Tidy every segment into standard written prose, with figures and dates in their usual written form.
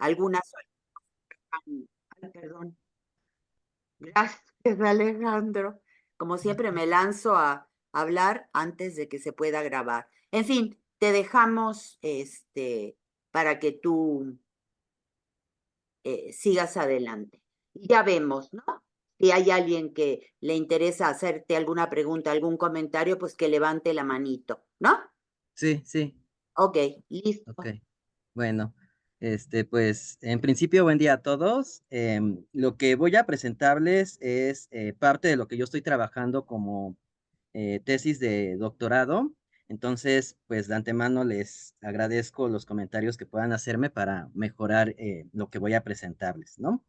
algunas ay, perdón. Gracias, Alejandro. Como siempre, me lanzo a hablar antes de que se pueda grabar. En fin, te dejamos para que tú sigas adelante. Y ya vemos, ¿no? Si hay alguien que le interesa hacerte alguna pregunta, algún comentario, pues que levante la manito, ¿no? Sí, sí, Ok, ok. listo. Bueno, pues en principio, buen día a todos. Lo que voy a presentarles es parte de lo que yo estoy trabajando como tesis de doctorado. Entonces, pues de antemano les agradezco los comentarios que puedan hacerme para mejorar lo que voy a presentarles, ¿no?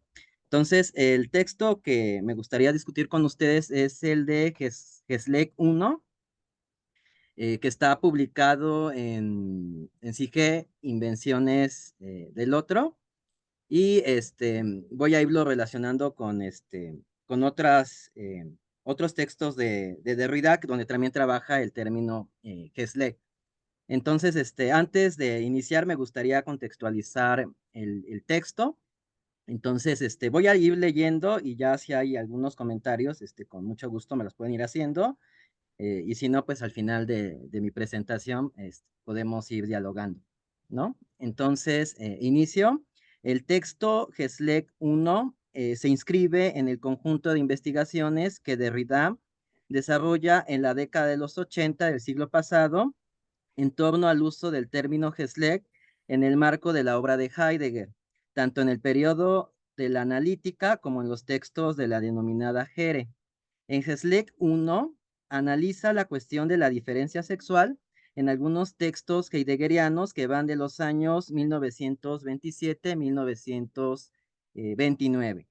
Entonces, el texto que me gustaría discutir con ustedes es el de GESLEC 1, que está publicado en SIGE Invenciones del Otro. Y voy a irlo relacionando con, con otros textos de Derrida, donde también trabaja el término GESLEC. Entonces, antes de iniciar, me gustaría contextualizar el texto. Entonces, voy a ir leyendo y ya si hay algunos comentarios, con mucho gusto me los pueden ir haciendo. Y si no, pues al final de mi presentación podemos ir dialogando, ¿no? Entonces, inicio. El texto GESLEC 1 se inscribe en el conjunto de investigaciones que Derrida desarrolla en la década de los 80 del siglo pasado en torno al uso del término GESLEC en el marco de la obra de Heidegger, tanto en el periodo de la analítica como en los textos de la denominada Jere. En GESLEC 1 analiza la cuestión de la diferencia sexual en algunos textos heideggerianos que van de los años 1927-1929.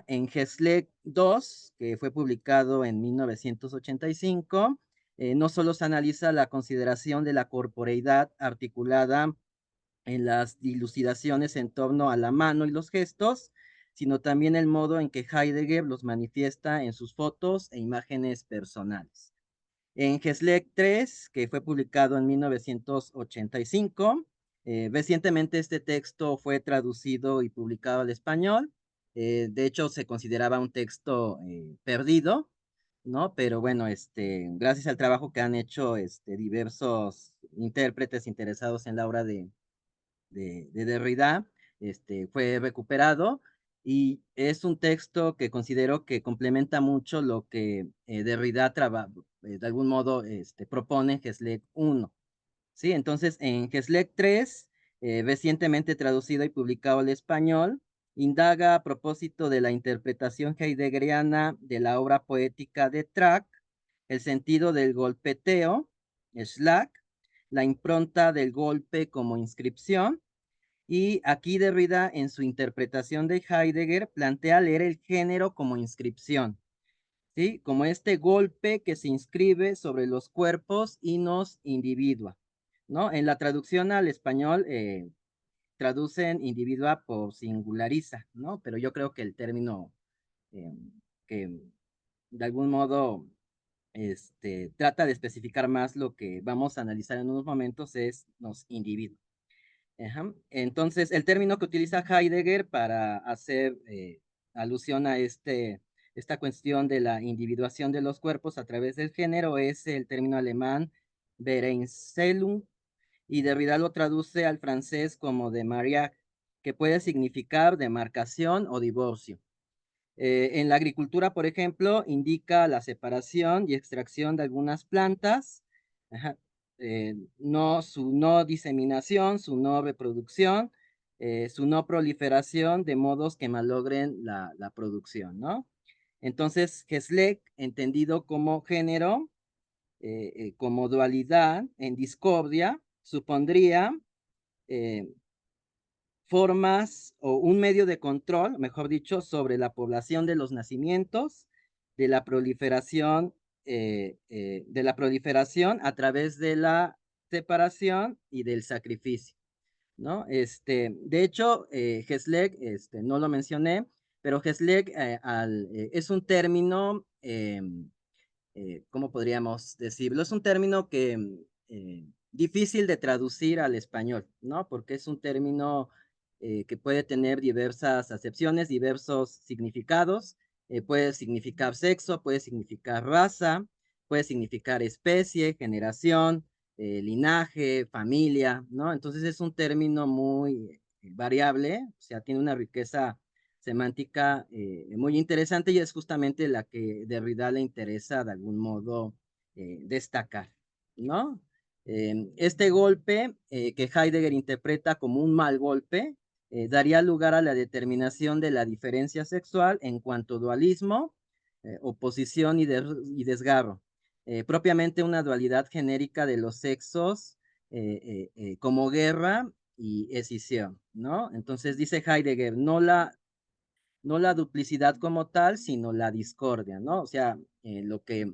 En GESLEC 2, que fue publicado en 1985, no solo se analiza la consideración de la corporeidad articulada en las dilucidaciones en torno a la mano y los gestos, sino también el modo en que Heidegger los manifiesta en sus fotos e imágenes personales. En GESLEC 3, que fue publicado en 1985, recientemente este texto fue traducido y publicado al español. De hecho, se consideraba un texto perdido, ¿no? Pero bueno, gracias al trabajo que han hecho diversos intérpretes interesados en la obra de Derrida, fue recuperado y es un texto que considero que complementa mucho lo que Derrida de algún modo propone en GESLEC 1. ¿Sí? Entonces, en GESLEC 3, recientemente traducido y publicado al español, indaga a propósito de la interpretación heideggeriana de la obra poética de Track, el sentido del golpeteo, Schlag, la impronta del golpe como inscripción, y aquí Derrida, en su interpretación de Heidegger, plantea leer el género como inscripción, ¿sí? Como este golpe que se inscribe sobre los cuerpos y nos individua, ¿no? En la traducción al español traducen individua por singulariza, ¿no? Pero yo creo que el término eh, que de algún modo trata de especificar más lo que vamos a analizar en unos momentos es nos individua. Ajá. Entonces, el término que utiliza Heidegger para hacer alusión a esta cuestión de la individuación de los cuerpos a través del género es el término alemán Vereinzelung, y Derrida lo traduce al francés como de mariage, que puede significar demarcación o divorcio. En la agricultura, por ejemplo, indica la separación y extracción de algunas plantas, ajá, su no diseminación, su no reproducción, su no proliferación, de modos que malogren la producción, ¿no? Entonces, GESLEC, entendido como género, como dualidad en discordia, supondría eh, formas o un medio de control, mejor dicho, sobre la población de los nacimientos, de la proliferación, a través de la separación y del sacrificio, ¿no? De hecho, GESLEC, no lo mencioné, pero GESLEC es un término, ¿cómo podríamos decirlo? Es un término que difícil de traducir al español, ¿no? Porque es un término que puede tener diversas acepciones, diversos significados. Puede significar sexo, puede significar raza, puede significar especie, generación, linaje, familia, ¿no? Entonces es un término muy variable, o sea, tiene una riqueza semántica muy interesante y es justamente la que Derrida le interesa de algún modo destacar, ¿no? Este golpe que Heidegger interpreta como un mal golpe daría lugar a la determinación de la diferencia sexual en cuanto a dualismo, oposición y desgarro. Propiamente una dualidad genérica de los sexos como guerra y escisión, ¿no? Entonces dice Heidegger, no la duplicidad como tal, sino la discordia, ¿no? O sea, lo que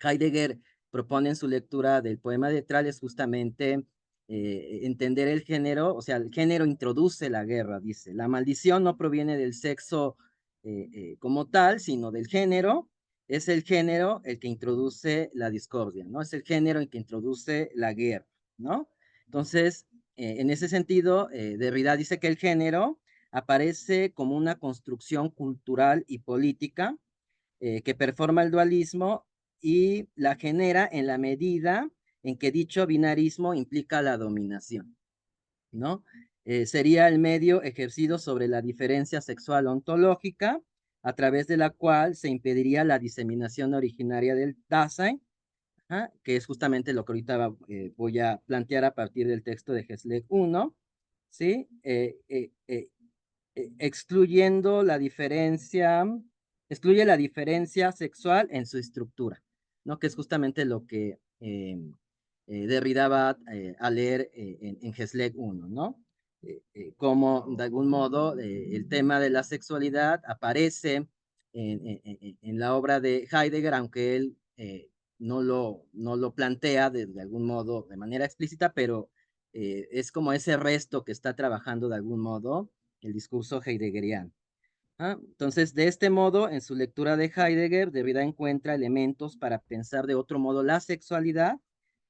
Heidegger propone en su lectura del poema de Tral es justamente entender el género, o sea, el género introduce la guerra, dice. La maldición no proviene del sexo como tal, sino del género. Es el género el que introduce la discordia, ¿no? Es el género el que introduce la guerra, ¿no? Entonces, en ese sentido, Derrida dice que el género aparece como una construcción cultural y política que performa el dualismo y la genera en la medida en que dicho binarismo implica la dominación, ¿no? Sería el medio ejercido sobre la diferencia sexual ontológica, a través de la cual se impediría la diseminación originaria del Dasein, que es justamente lo que ahorita voy a plantear a partir del texto de Hesleg 1, ¿sí? Excluyendo la diferencia, excluye la diferencia sexual en su estructura, ¿no? Que es justamente lo que Derrida va a leer en Hesleg 1, ¿no? Como de algún modo el tema de la sexualidad aparece en la obra de Heidegger, aunque él no lo plantea de algún modo de manera explícita, pero es como ese resto que está trabajando de algún modo el discurso heideggeriano. Entonces, de este modo, en su lectura de Heidegger, Derrida encuentra elementos para pensar de otro modo la sexualidad,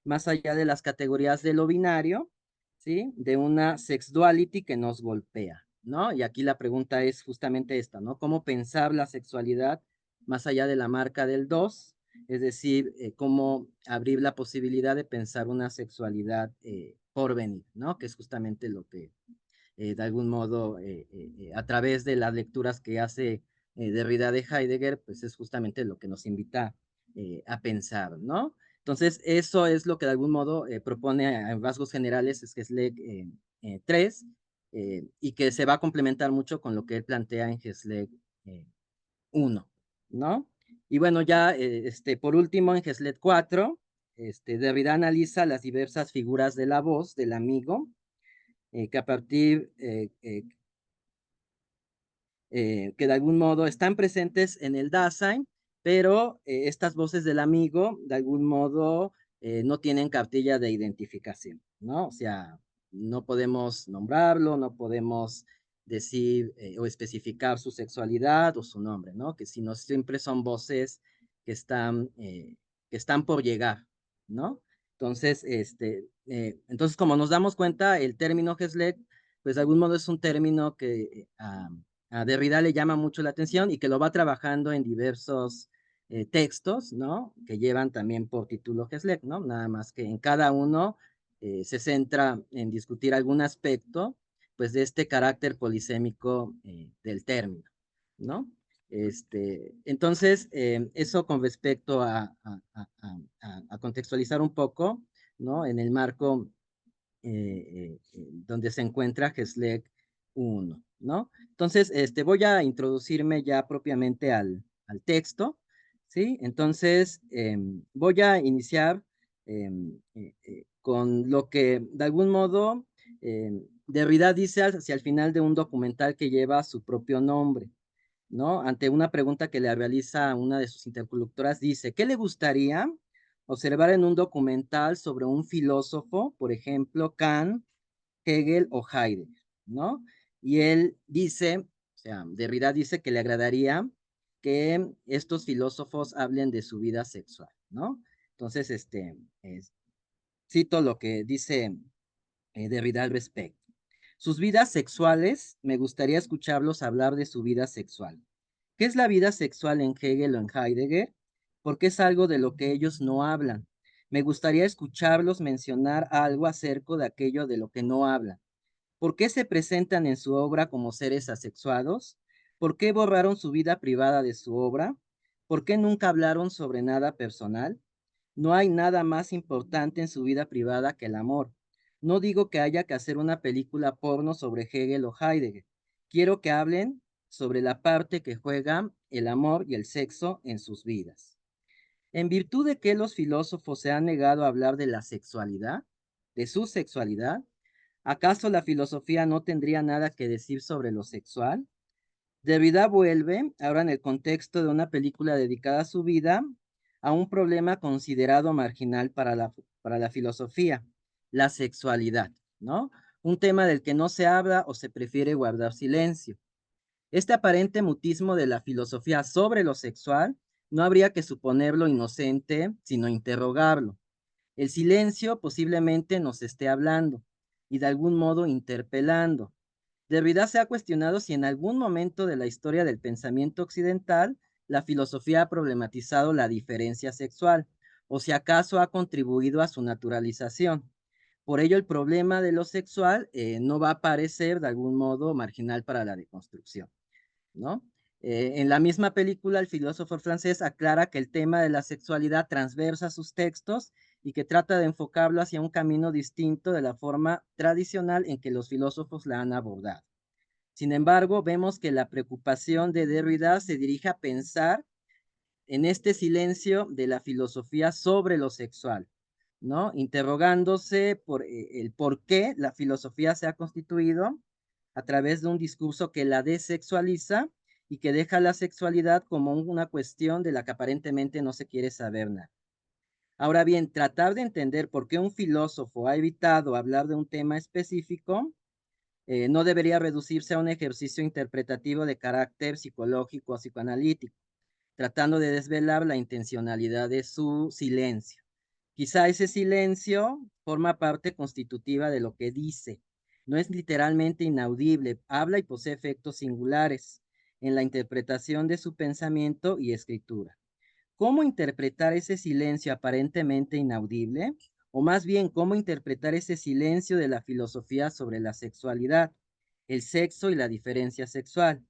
más allá de las categorías de lo binario, ¿sí? De una sex duality que nos golpea, ¿no? Y aquí la pregunta es justamente esta, ¿no? ¿Cómo pensar la sexualidad más allá de la marca del dos? Es decir, cómo abrir la posibilidad de pensar una sexualidad por venir, ¿no? Que es justamente lo que de algún modo, a través de las lecturas que hace Derrida de Heidegger, pues es justamente lo que nos invita a pensar, ¿no? Entonces, eso es lo que de algún modo propone en rasgos generales Hesleg 3 y que se va a complementar mucho con lo que él plantea en Hesleg 1, ¿no? Y bueno, ya por último, en Hesleg 4, Derrida analiza las diversas figuras de la voz del amigo, que a partir que de algún modo están presentes en el Dasein, pero estas voces del amigo de algún modo no tienen cartilla de identificación, ¿no? O sea, no podemos nombrarlo, no podemos decir o especificar su sexualidad o su nombre, ¿no? Que sino siempre son voces que están por llegar, ¿no? Entonces, entonces, como nos damos cuenta, el término Hesleg, pues de algún modo es un término que a Derrida le llama mucho la atención y que lo va trabajando en diversos textos, ¿no? Que llevan también por título Hesleg, ¿no? Nada más que en cada uno se centra en discutir algún aspecto, pues, de este carácter polisémico del término, ¿no? Entonces, eso con respecto a contextualizar un poco, ¿no? En el marco donde se encuentra Hesleg 1, ¿no? Entonces, voy a introducirme ya propiamente al texto, ¿sí? Entonces, voy a iniciar con lo que de algún modo Derrida dice hacia el final de un documental que lleva su propio nombre, ¿no? Ante una pregunta que le realiza una de sus interlocutoras, dice, ¿qué le gustaría observar en un documental sobre un filósofo, por ejemplo, Kant, Hegel o Heidegger, ¿no? Y él dice, o sea, Derrida dice que le agradaría que estos filósofos hablen de su vida sexual, ¿no? Entonces, cito lo que dice Derrida al respecto. Sus vidas sexuales, me gustaría escucharlos hablar de su vida sexual. ¿Qué es la vida sexual en Hegel o en Heidegger? Porque es algo de lo que ellos no hablan. Me gustaría escucharlos mencionar algo acerca de aquello de lo que no hablan. ¿Por qué se presentan en su obra como seres asexuados? ¿Por qué borraron su vida privada de su obra? ¿Por qué nunca hablaron sobre nada personal? No hay nada más importante en su vida privada que el amor. No digo que haya que hacer una película porno sobre Hegel o Heidegger. Quiero que hablen sobre la parte que juega el amor y el sexo en sus vidas. ¿En virtud de que los filósofos se han negado a hablar de la sexualidad, de su sexualidad? ¿Acaso la filosofía no tendría nada que decir sobre lo sexual? Derrida vuelve, ahora en el contexto de una película dedicada a su vida, a un problema considerado marginal para la filosofía, la sexualidad, ¿no? Un tema del que no se habla o se prefiere guardar silencio. Este aparente mutismo de la filosofía sobre lo sexual no habría que suponerlo inocente, sino interrogarlo. El silencio posiblemente nos esté hablando y de algún modo interpelando. Derrida se ha cuestionado si en algún momento de la historia del pensamiento occidental la filosofía ha problematizado la diferencia sexual o si acaso ha contribuido a su naturalización. Por ello, el problema de lo sexual no va a parecer de algún modo marginal para la deconstrucción, ¿no? En la misma película, el filósofo francés aclara que el tema de la sexualidad transversa sus textos y que trata de enfocarlo hacia un camino distinto de la forma tradicional en que los filósofos la han abordado. Sin embargo, vemos que la preocupación de Derrida se dirige a pensar en este silencio de la filosofía sobre lo sexual, ¿no? Interrogándose por el por qué la filosofía se ha constituido a través de un discurso que la desexualiza y que deja la sexualidad como una cuestión de la que aparentemente no se quiere saber nada. Ahora bien, tratar de entender por qué un filósofo ha evitado hablar de un tema específico no debería reducirse a un ejercicio interpretativo de carácter psicológico o psicoanalítico, tratando de desvelar la intencionalidad de su silencio. Quizá ese silencio forma parte constitutiva de lo que dice. No es literalmente inaudible, habla y posee efectos singulares en la interpretación de su pensamiento y escritura. ¿Cómo interpretar ese silencio aparentemente inaudible? O más bien, ¿cómo interpretar ese silencio de la filosofía sobre la sexualidad, el sexo y la diferencia sexual?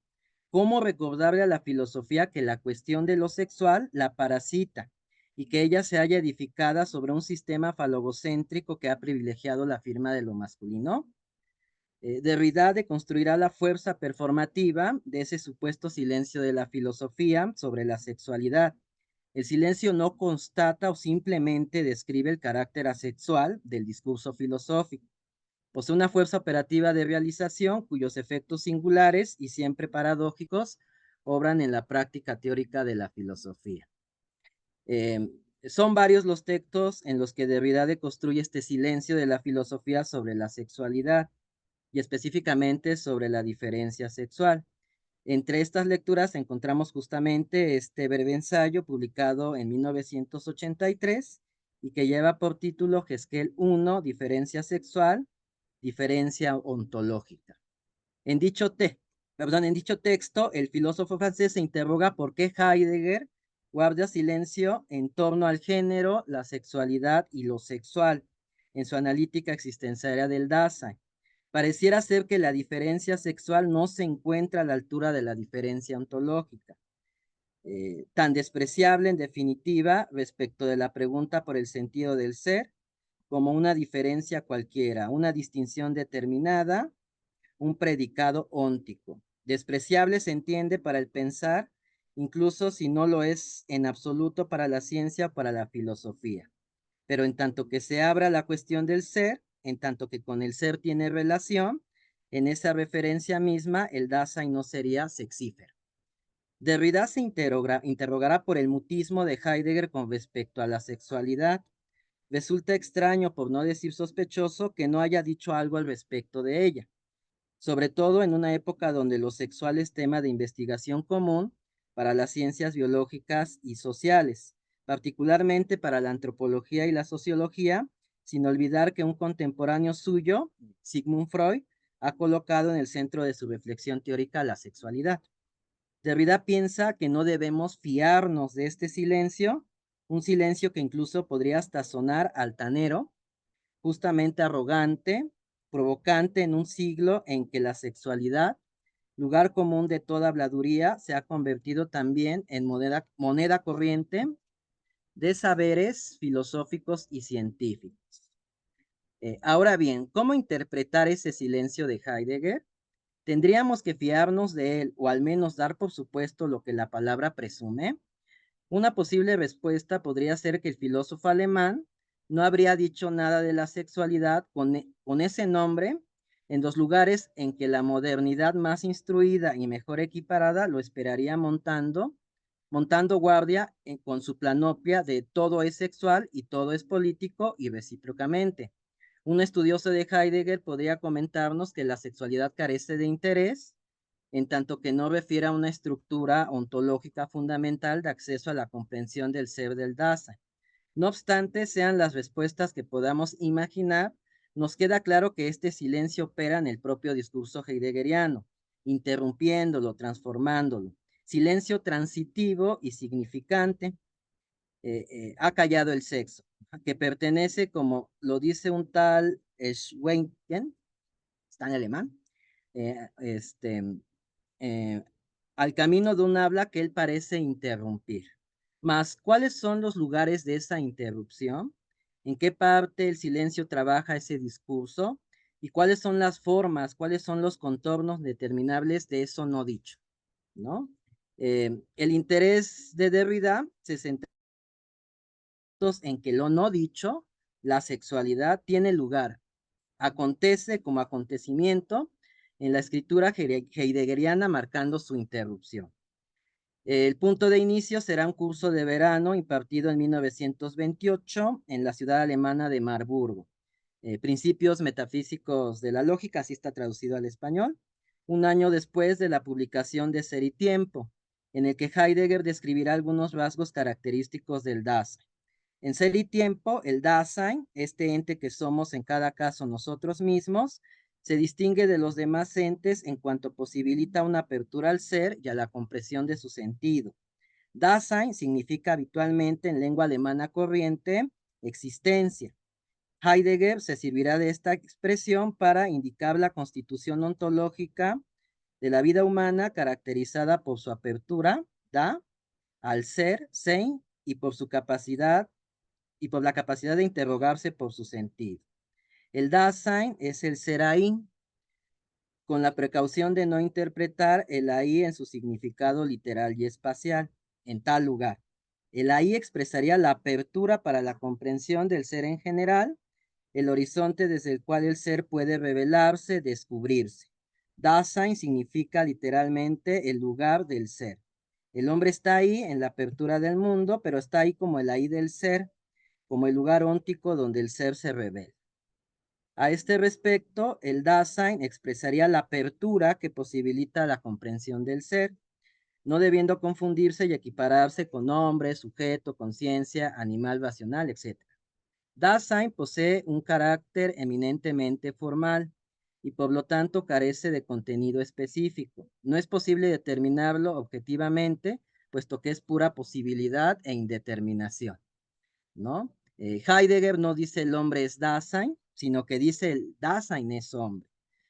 ¿Cómo recordarle a la filosofía que la cuestión de lo sexual la parasita y que ella se haya edificada sobre un sistema falogocéntrico que ha privilegiado la firma de lo masculino? Derrida deconstruirá la fuerza performativa de ese supuesto silencio de la filosofía sobre la sexualidad. El silencio no constata o simplemente describe el carácter asexual del discurso filosófico. Posee una fuerza operativa de realización cuyos efectos singulares y siempre paradójicos obran en la práctica teórica de la filosofía. Eh, Son varios los textos en los que Derrida deconstruye este silencio de la filosofía sobre la sexualidad y específicamente sobre la diferencia sexual. Entre estas lecturas encontramos justamente este breve ensayo publicado en 1983 y que lleva por título Haskell 1, diferencia sexual, diferencia ontológica. En dicho, en dicho texto, el filósofo francés se interroga por qué Heidegger guarda silencio en torno al género, la sexualidad y lo sexual en su analítica existenciaria del Dasein. Pareciera ser que la diferencia sexual no se encuentra a la altura de la diferencia ontológica, tan despreciable en definitiva respecto de la pregunta por el sentido del ser, como una diferencia cualquiera, una distinción determinada, un predicado óntico. Despreciable se entiende para el pensar, incluso si no lo es en absoluto para la ciencia o para la filosofía. Pero en tanto que se abra la cuestión del ser, en tanto que con el ser tiene relación, en esa referencia misma el Dasein no sería sexífero. Derrida se interrogará por el mutismo de Heidegger con respecto a la sexualidad. Resulta extraño, por no decir sospechoso, que no haya dicho algo al respecto de ella, sobre todo en una época donde lo sexual es tema de investigación común para las ciencias biológicas y sociales, particularmente para la antropología y la sociología, sin olvidar que un contemporáneo suyo, Sigmund Freud, ha colocado en el centro de su reflexión teórica la sexualidad. Derrida piensa que no debemos fiarnos de este silencio, un silencio que incluso podría hasta sonar altanero, justamente arrogante, provocante en un siglo en que la sexualidad, lugar común de toda habladuría, se ha convertido también en moneda corriente de saberes filosóficos y científicos. Ahora bien, ¿cómo interpretar ese silencio de Heidegger? ¿Tendríamos que fiarnos de él o al menos dar por supuesto lo que la palabra presume? Una posible respuesta podría ser que el filósofo alemán no habría dicho nada de la sexualidad con ese nombre en los lugares en que la modernidad más instruida y mejor equiparada lo esperaría montando guardia con su planopia de todo es sexual y todo es político y recíprocamente. Un estudioso de Heidegger podría comentarnos que la sexualidad carece de interés, en tanto que no refiere a una estructura ontológica fundamental de acceso a la comprensión del ser del Dasein. No obstante, sean las respuestas que podamos imaginar, nos queda claro que este silencio opera en el propio discurso heideggeriano, interrumpiéndolo, transformándolo. Silencio transitivo y significante. Ha callado el sexo, que pertenece, como lo dice un tal Schwenken, está en alemán, eh, este, eh, al camino de un habla que él parece interrumpir. Mas, ¿cuáles son los lugares de esa interrupción? ¿En qué parte el silencio trabaja ese discurso? ¿Y cuáles son las formas, cuáles son los contornos determinables de eso no dicho? ¿No? El interés de Derrida se centra en que lo no dicho, la sexualidad, tiene lugar, acontece como acontecimiento en la escritura heideggeriana, marcando su interrupción. El punto de inicio será un curso de verano impartido en 1928 en la ciudad alemana de Marburgo. Principios metafísicos de la lógica, así está traducido al español, un año después de la publicación de Ser y Tiempo, en el que Heidegger describirá algunos rasgos característicos del Dasein. En Ser y Tiempo, el Dasein, este ente que somos en cada caso nosotros mismos, se distingue de los demás entes en cuanto posibilita una apertura al ser y a la comprensión de su sentido. Dasein significa habitualmente en lengua alemana corriente existencia. Heidegger se servirá de esta expresión para indicar la constitución ontológica de la vida humana caracterizada por su apertura, da, al ser, sein, y por su capacidad y por la capacidad de interrogarse por su sentido. El Dasein es el ser ahí, con la precaución de no interpretar el ahí en su significado literal y espacial, en tal lugar. El ahí expresaría la apertura para la comprensión del ser en general, el horizonte desde el cual el ser puede revelarse, descubrirse. Dasein significa literalmente el lugar del ser. El hombre está ahí en la apertura del mundo, pero está ahí como el ahí del ser, como el lugar óntico donde el ser se revela. A este respecto, el Dasein expresaría la apertura que posibilita la comprensión del ser, no debiendo confundirse y equipararse con hombre, sujeto, conciencia, animal racional, etc. Dasein posee un carácter eminentemente formal y por lo tanto carece de contenido específico. No es posible determinarlo objetivamente, puesto que es pura posibilidad e indeterminación, ¿no? Heidegger no dice el hombre es Dasein, sino que dice el Dasein es hombre.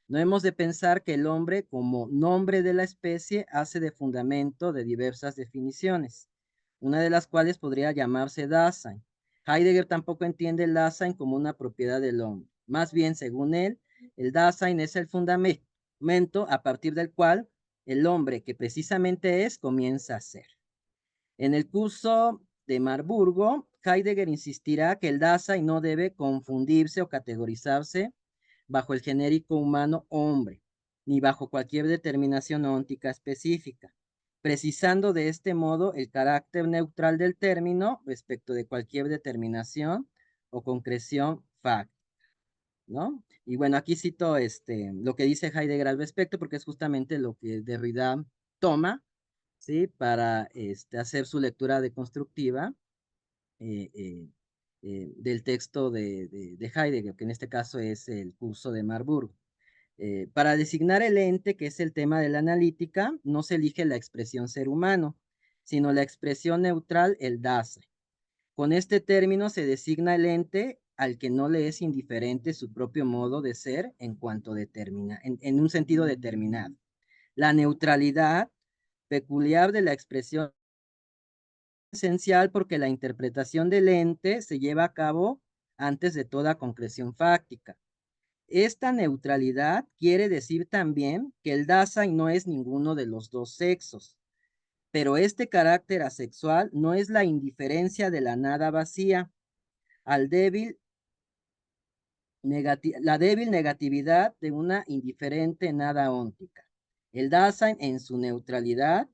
No hemos de pensar que el hombre como nombre de la especie hace de fundamento de diversas definiciones, una de las cuales podría llamarse Dasein. Heidegger tampoco entiende el Dasein como una propiedad del hombre. Más bien, según él, el Dasein es el fundamento a partir del cual el hombre que precisamente es comienza a ser. En el curso de Marburgo, Heidegger insistirá que el Dasein no debe confundirse o categorizarse bajo el genérico humano hombre, ni bajo cualquier determinación óntica específica, precisando de este modo el carácter neutral del término respecto de cualquier determinación o concreción fáctica, ¿no? Y bueno, aquí cito lo que dice Heidegger al respecto, porque es justamente lo que Derrida toma, ¿sí? Para hacer su lectura deconstructiva eh, eh, del texto de Heidegger, que en este caso es el curso de Marburg. Para designar el ente, que es el tema de la analítica, no se elige la expresión ser humano, sino la expresión neutral, el Dasein. Con este término se designa el ente al que no le es indiferente su propio modo de ser en cuanto determina, en un sentido determinado. La neutralidad peculiar de la expresión es esencial porque la interpretación del ente se lleva a cabo antes de toda concreción fáctica. Esta neutralidad quiere decir también que el Dasein no es ninguno de los dos sexos, pero este carácter asexual no es la indiferencia de la nada vacía, al débil la débil negatividad de una indiferente nada óntica. El Dasein en su neutralidad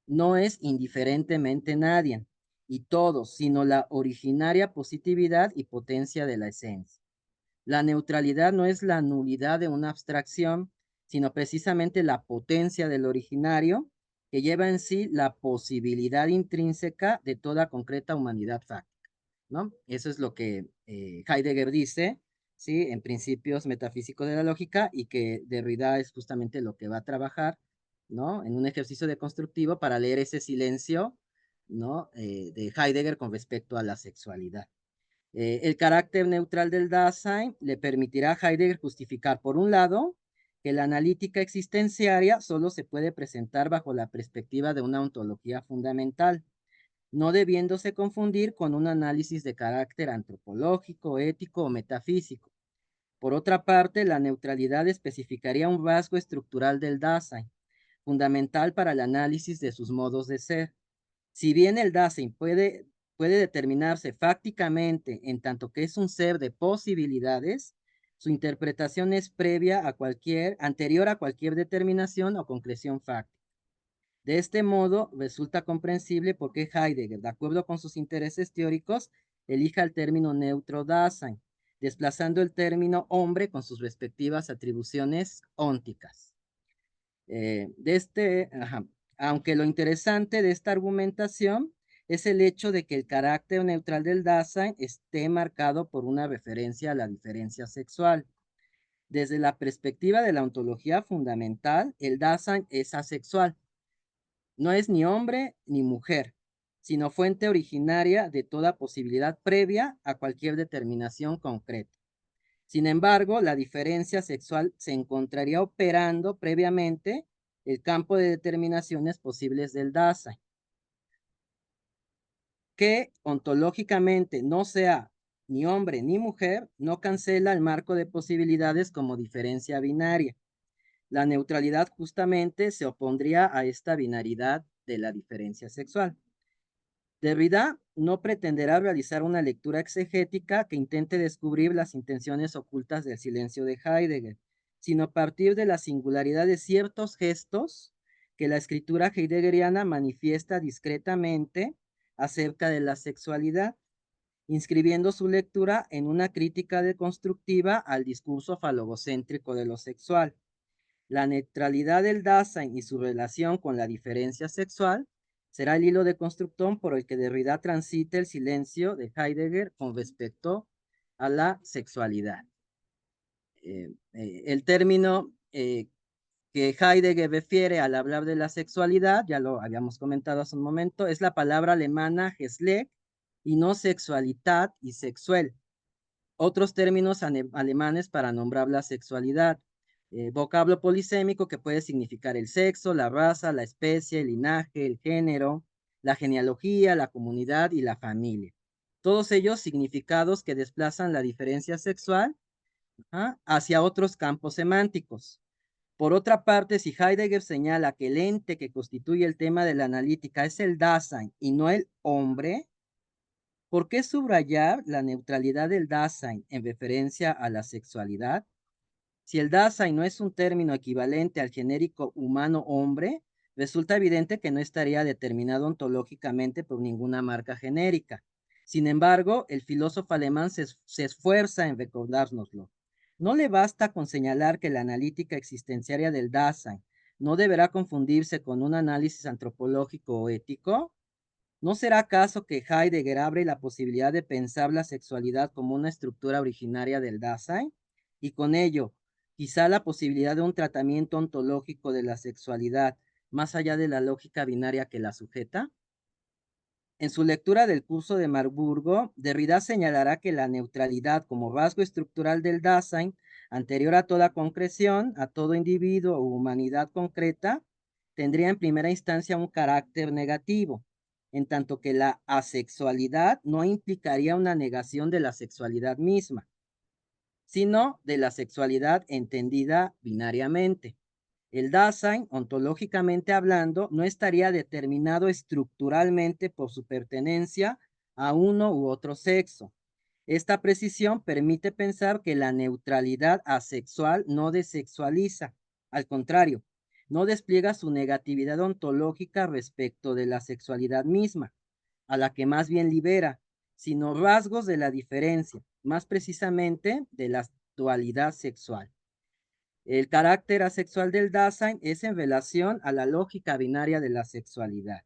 no es indiferentemente nadie y todo, sino la originaria positividad y potencia de la esencia. La neutralidad no es la nulidad de una abstracción, sino precisamente la potencia del originario que lleva en sí la posibilidad intrínseca de toda concreta humanidad fáctica, ¿no? Eso es lo que Heidegger dice, ¿sí? En Principios Metafísicos de la Lógica, y que Derrida es justamente lo que va a trabajar, ¿no? En un ejercicio de constructivo para leer ese silencio, ¿no? De Heidegger con respecto a la sexualidad. El carácter neutral del Dasein le permitirá a Heidegger justificar, por un lado, que la analítica existenciaria solo se puede presentar bajo la perspectiva de una ontología fundamental, no debiéndose confundir con un análisis de carácter antropológico, ético o metafísico. Por otra parte, la neutralidad especificaría un rasgo estructural del Dasein, fundamental para el análisis de sus modos de ser. Si bien el Dasein puede determinarse fácticamente en tanto que es un ser de posibilidades, su interpretación es previa a anterior a cualquier determinación o concreción fáctica. De este modo, resulta comprensible por qué Heidegger, de acuerdo con sus intereses teóricos, elija el término neutro Dasein, desplazando el término hombre con sus respectivas atribuciones ónticas. Ajá. Aunque lo interesante de esta argumentación es el hecho de que el carácter neutral del Dasein esté marcado por una referencia a la diferencia sexual. Desde la perspectiva de la ontología fundamental, el Dasein es asexual. No es ni hombre ni mujer, sino fuente originaria de toda posibilidad previa a cualquier determinación concreta. Sin embargo, la diferencia sexual se encontraría operando previamente el campo de determinaciones posibles del Dasein, que ontológicamente no sea ni hombre ni mujer, no cancela el marco de posibilidades como diferencia binaria. La neutralidad justamente se opondría a esta binaridad de la diferencia sexual. Derrida no pretenderá realizar una lectura exegética que intente descubrir las intenciones ocultas del silencio de Heidegger, sino partir de la singularidad de ciertos gestos que la escritura heideggeriana manifiesta discretamente acerca de la sexualidad, inscribiendo su lectura en una crítica deconstructiva al discurso falogocéntrico de lo sexual. La neutralidad del Dasein y su relación con la diferencia sexual será el hilo de construcción por el que Derrida transite el silencio de Heidegger con respecto a la sexualidad. El término que Heidegger refiere al hablar de la sexualidad, ya lo habíamos comentado hace un momento, es la palabra alemana Geschlecht y no sexualidad y sexual. Otros términos alemanes para nombrar la sexualidad. Vocablo polisémico que puede significar el sexo, la raza, la especie, el linaje, el género, la genealogía, la comunidad y la familia. Todos ellos significados que desplazan la diferencia sexual hacia otros campos semánticos. Por otra parte, si Heidegger señala que el ente que constituye el tema de la analítica es el Dasein y no el hombre, ¿por qué subrayar la neutralidad del Dasein en referencia a la sexualidad? Si el Dasein no es un término equivalente al genérico humano-hombre, resulta evidente que no estaría determinado ontológicamente por ninguna marca genérica. Sin embargo, el filósofo alemán se esfuerza en recordárnoslo. No le basta con señalar que la analítica existenciaria del Dasein no deberá confundirse con un análisis antropológico o ético. ¿No será acaso que Heidegger abre la posibilidad de pensar la sexualidad como una estructura originaria del Dasein? Y con ello, quizá la posibilidad de un tratamiento ontológico de la sexualidad, más allá de la lógica binaria que la sujeta. En su lectura del curso de Marburgo, Derrida señalará que la neutralidad como rasgo estructural del Dasein, anterior a toda concreción, a todo individuo o humanidad concreta, tendría en primera instancia un carácter negativo, en tanto que la asexualidad no implicaría una negación de la sexualidad misma, sino de la sexualidad entendida binariamente. El Dasein, ontológicamente hablando, no estaría determinado estructuralmente por su pertenencia a uno u otro sexo. Esta precisión permite pensar que la neutralidad asexual no desexualiza, al contrario, no despliega su negatividad ontológica respecto de la sexualidad misma, a la que más bien libera, sino rasgos de la diferencia, más precisamente de la dualidad sexual. El carácter asexual del Dasein es en relación a la lógica binaria de la sexualidad.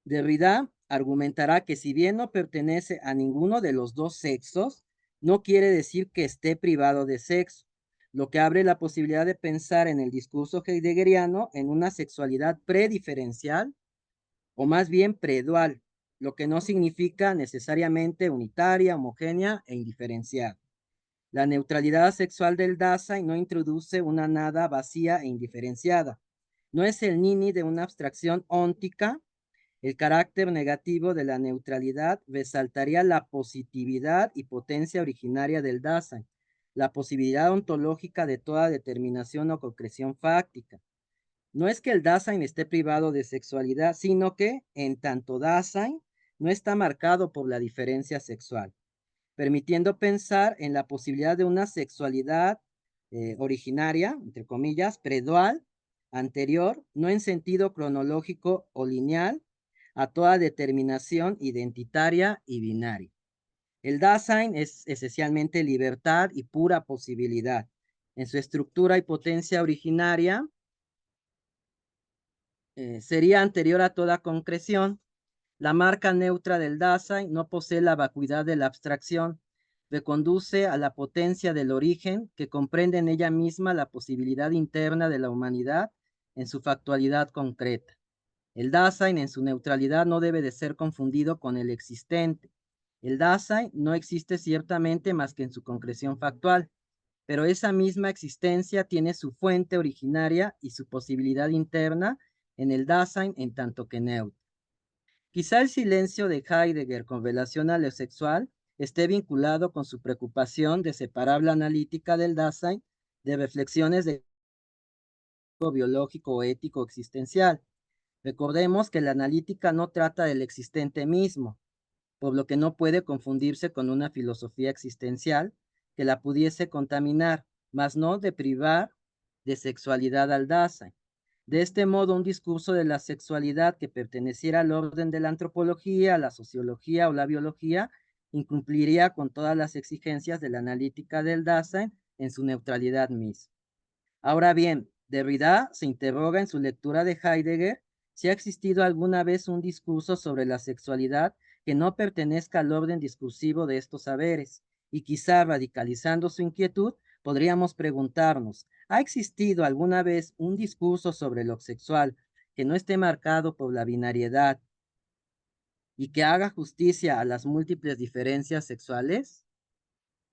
Derrida argumentará que si bien no pertenece a ninguno de los dos sexos, no quiere decir que esté privado de sexo, lo que abre la posibilidad de pensar en el discurso heideggeriano en una sexualidad prediferencial o más bien predual, lo que no significa necesariamente unitaria, homogénea e indiferenciada. La neutralidad sexual del Dasein no introduce una nada vacía e indiferenciada. No es el nini de una abstracción óntica. El carácter negativo de la neutralidad resaltaría la positividad y potencia originaria del Dasein, la posibilidad ontológica de toda determinación o concreción fáctica. No es que el Dasein esté privado de sexualidad, sino que, en tanto Dasein, no está marcado por la diferencia sexual, permitiendo pensar en la posibilidad de una sexualidad originaria, entre comillas, predual, anterior, no en sentido cronológico o lineal, a toda determinación identitaria y binaria. El Dasein es esencialmente libertad y pura posibilidad. En su estructura y potencia originaria, sería anterior a toda concreción. La marca neutra del Dasein no posee la vacuidad de la abstracción, reconduce a la potencia del origen que comprende en ella misma la posibilidad interna de la humanidad en su factualidad concreta. El Dasein en su neutralidad no debe de ser confundido con el existente. El Dasein no existe ciertamente más que en su concreción factual, pero esa misma existencia tiene su fuente originaria y su posibilidad interna en el Dasein en tanto que neutro. Quizá el silencio de Heidegger con relación a lo sexual esté vinculado con su preocupación de separar la analítica del Dasein de reflexiones de biológico o ético existencial. Recordemos que la analítica no trata del existente mismo, por lo que no puede confundirse con una filosofía existencial que la pudiese contaminar, mas no de privar de sexualidad al Dasein. De este modo, un discurso de la sexualidad que perteneciera al orden de la antropología, la sociología o la biología, incumpliría con todas las exigencias de la analítica del Dasein en su neutralidad misma. Ahora bien, Derrida se interroga en su lectura de Heidegger si ha existido alguna vez un discurso sobre la sexualidad que no pertenezca al orden discursivo de estos saberes, y quizá radicalizando su inquietud, podríamos preguntarnos, ¿ha existido alguna vez un discurso sobre lo sexual que no esté marcado por la binariedad y que haga justicia a las múltiples diferencias sexuales?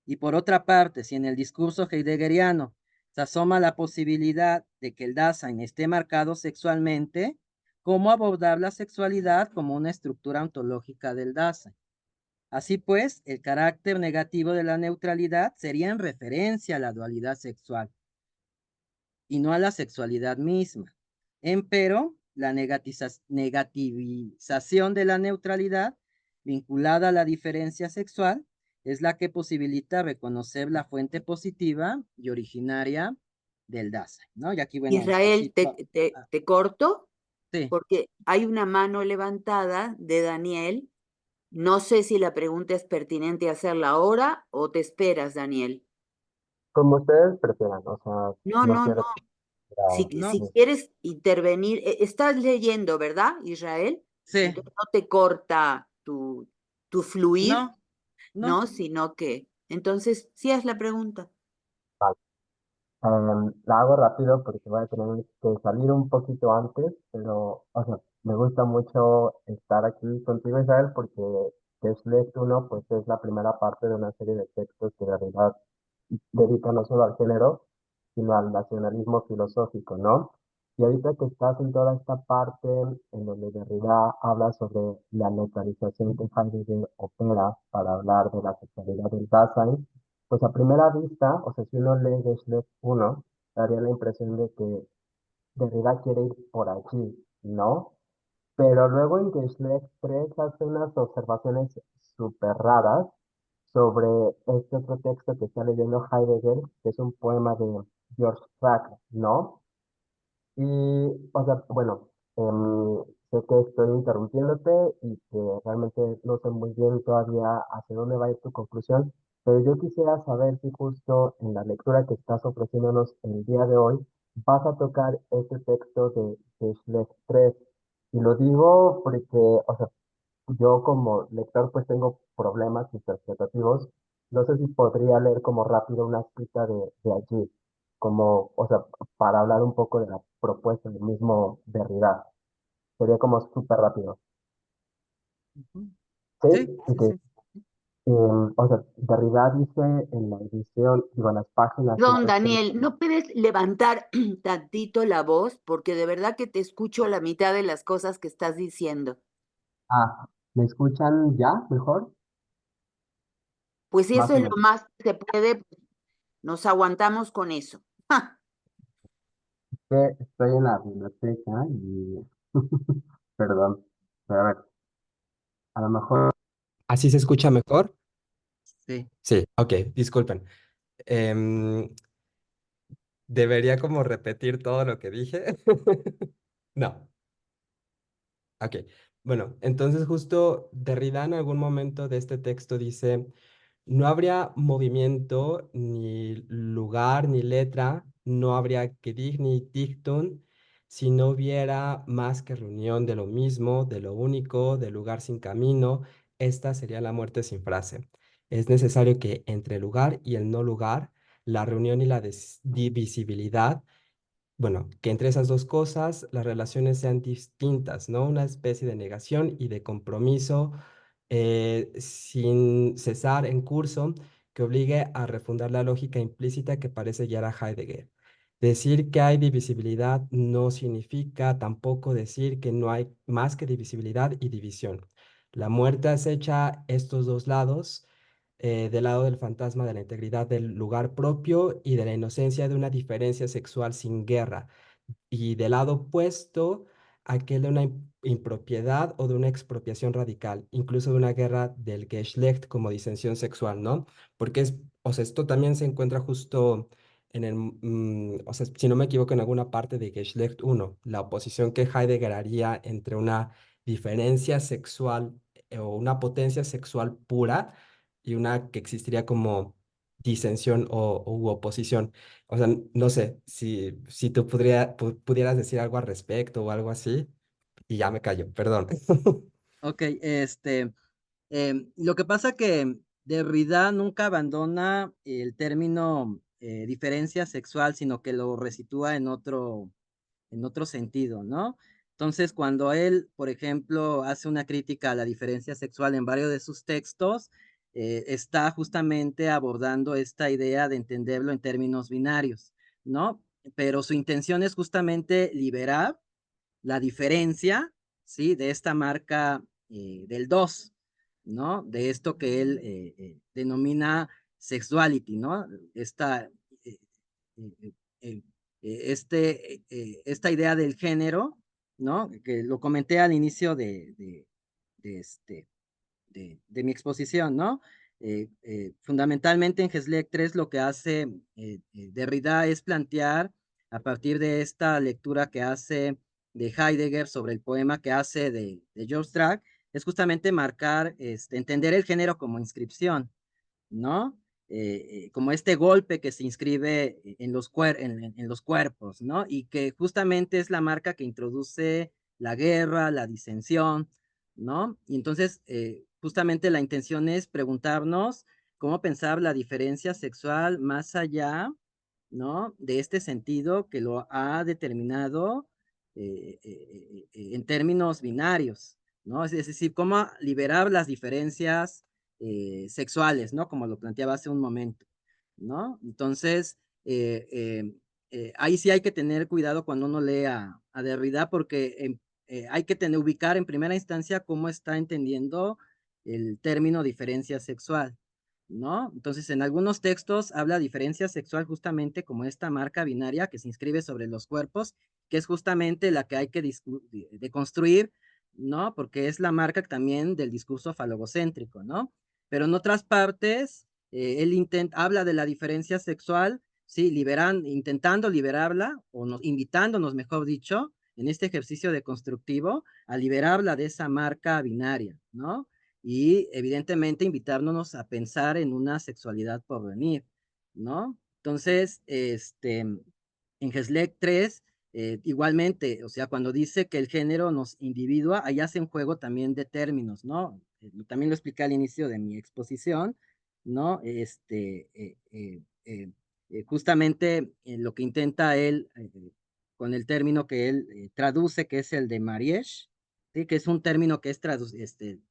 Y por otra parte, si en el discurso heideggeriano se asoma la posibilidad de que el Dasein esté marcado sexualmente, ¿cómo abordar la sexualidad como una estructura ontológica del Dasein? Así pues, el carácter negativo de la neutralidad sería en referencia a la dualidad sexual y no a la sexualidad misma. Empero, la negativización de la neutralidad vinculada a la diferencia sexual es la que posibilita reconocer la fuente positiva y originaria del Dasein, ¿no? Y aquí, bueno, Israel, cito, te corto sí, porque hay una mano levantada de Daniel. No sé si la pregunta es pertinente hacerla ahora o te esperas, Daniel. Como ustedes prefieran, o sea, No, no no, no. quiero Si, no, si quieres intervenir, estás leyendo, ¿verdad, Israel? sí, Entonces no te corta tu fluir, no, no. ¿no? Sino que, entonces, sí es la pregunta. vale. La hago rápido porque voy a tener que salir un poquito antes, pero, o sea, me gusta mucho estar aquí contigo, Isabel, porque Sketchlet 1, pues es la primera parte de una serie de textos que en realidad dedica no solo al género, sino al nacionalismo filosófico, ¿no? Y ahorita que estás en toda esta parte en donde Derrida habla sobre la neutralización que Heidegger opera para hablar de la sexualidad del Dasein, pues a primera vista, o sea, si uno lee Geschlecht 1, daría la impresión de que Derrida quiere ir por aquí, ¿no? Pero luego en Geschlecht 3 hace unas observaciones súper raras sobre este otro texto que está leyendo Heidegger, que es un poema de George Trakl, ¿no? Y, o sea, bueno, sé que estoy interrumpiéndote y que realmente no sé muy bien todavía hacia dónde va a ir tu conclusión, pero yo quisiera saber si justo en la lectura que estás ofreciéndonos el día de hoy vas a tocar este texto de Schlecht 3. Y lo digo porque, o sea, yo como lector pues tengo problemas interpretativos. No sé si podría leer como rápido una cita de allí, como, o sea, para hablar un poco de la propuesta del mismo Derrida. Sería como súper rápido. Ujú. Sí, Sí, y sí, que, sí. o sea, Derrida dice en la edición, digo, en las páginas Don 103. Daniel, ¿no puedes levantar tantito la voz? Porque de verdad que te escucho la mitad de las cosas que estás diciendo. Ah, ¿me escuchan ya mejor? Pues si Más eso o es menos. lo más que se puede, pues, nos aguantamos con eso. ¡Ja! Que estoy en la biblioteca y, perdón, pero a ver, a lo mejor. ¿Así se escucha mejor? Sí. Sí, ok, disculpen. Em, ¿Debería como repetir todo lo que dije? No, ok. Bueno, entonces justo Derrida en algún momento de este texto dice, no habría movimiento, ni lugar, ni letra, no habría Gedicht ni Dichtung, si no hubiera más que reunión de lo mismo, de lo único, del lugar sin camino. Esta sería la muerte sin frase. Es necesario que entre el lugar y el no lugar, la reunión y la divisibilidad, bueno, que entre esas dos cosas las relaciones sean distintas, ¿no? Una especie de negación y de compromiso sin cesar en curso que obligue a refundar la lógica implícita que parece guiar a Heidegger. Decir que hay divisibilidad no significa tampoco decir que no hay más que divisibilidad y división. La muerte acecha estos dos lados, del lado del fantasma de la integridad del lugar propio y de la inocencia de una diferencia sexual sin guerra, y del lado opuesto, aquel de una impropiedad o de una expropiación radical, incluso de una guerra del Geschlecht como disensión sexual, ¿no? Porque es, o sea, esto también se encuentra justo en el, o sea, si no me equivoco, en alguna parte de Geschlecht 1, la oposición que Heidegger haría entre una diferencia sexual o una potencia sexual pura y una que existiría como disensión o u oposición. O sea, no sé si tú pudieras decir algo al respecto o algo así, y ya me callo, perdón. Ok, lo que pasa que Derrida nunca abandona el término diferencia sexual, sino que lo resitúa en otro sentido, ¿no? Entonces, cuando él, por ejemplo, hace una crítica a la diferencia sexual en varios de sus textos, está justamente abordando esta idea de entenderlo en términos binarios, ¿no? Pero su intención es justamente liberar la diferencia, ¿sí? De esta marca del 2, ¿no? De esto que él denomina sexuality, ¿no? Esta, eh, eh, eh, esta idea del género, ¿no? Que lo comenté al inicio de este, de mi exposición, ¿no? Fundamentalmente en Geslek 3 lo que hace Derrida es plantear, a partir de esta lectura que hace de Heidegger sobre el poema que hace de George Trakl, es justamente marcar, entender el género como inscripción, ¿no? Como este golpe que se inscribe en los cuerpos, ¿no? Y que justamente es la marca que introduce la guerra, la disensión, ¿no? Y entonces, justamente la intención es preguntarnos cómo pensar la diferencia sexual más allá ¿no? De este sentido que lo ha determinado en términos binarios, ¿no? Es decir, cómo liberar las diferencias sexuales, ¿no? Como lo planteaba hace un momento, ¿no? Entonces, ahí sí hay que tener cuidado cuando uno lee a Derrida, porque hay que ubicar en primera instancia cómo está entendiendo el término diferencia sexual, ¿no? Entonces, en algunos textos habla diferencia sexual justamente como esta marca binaria que se inscribe sobre los cuerpos, que es justamente la que hay que deconstruir, ¿no? Porque es la marca también del discurso falogocéntrico, ¿no? Pero en otras partes, él habla de la diferencia sexual, sí, intentando liberarla, o invitándonos, mejor dicho, en este ejercicio deconstructivo, a liberarla de esa marca binaria, ¿no? Y evidentemente invitándonos a pensar en una sexualidad por venir, ¿no? Entonces, en Geslek 3, igualmente, o sea, cuando dice que el género nos individua, ahí hace un juego también de términos, ¿no? También lo expliqué al inicio de mi exposición, ¿no? Justamente lo que intenta él, con el término que él traduce, que es el de Mariesh, ¿sí? Que es un término que es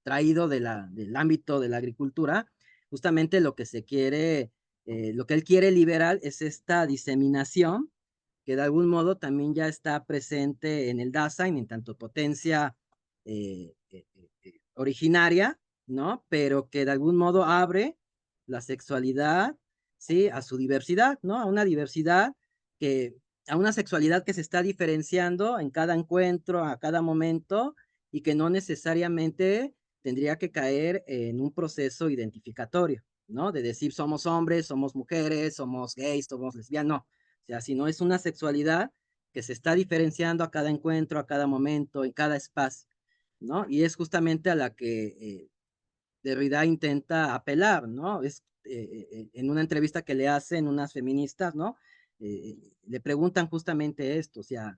traído del ámbito de la agricultura, justamente lo que se quiere, lo que él quiere liberar es esta diseminación, que de algún modo también ya está presente en el Dasein, en tanto potencia originaria, ¿no? Pero que de algún modo abre la sexualidad, ¿sí? A su diversidad, ¿no? A una diversidad que, a una sexualidad que se está diferenciando en cada encuentro, a cada momento, y que no necesariamente tendría que caer en un proceso identificatorio, ¿no? De decir somos hombres, somos mujeres, somos gays, somos lesbianas, no. O sea, si no es una sexualidad que se está diferenciando a cada encuentro, a cada momento, en cada espacio, ¿no? Y es justamente a la que Derrida intenta apelar, ¿no? Es en una entrevista que le hacen unas feministas, ¿no? Le preguntan justamente esto, o sea,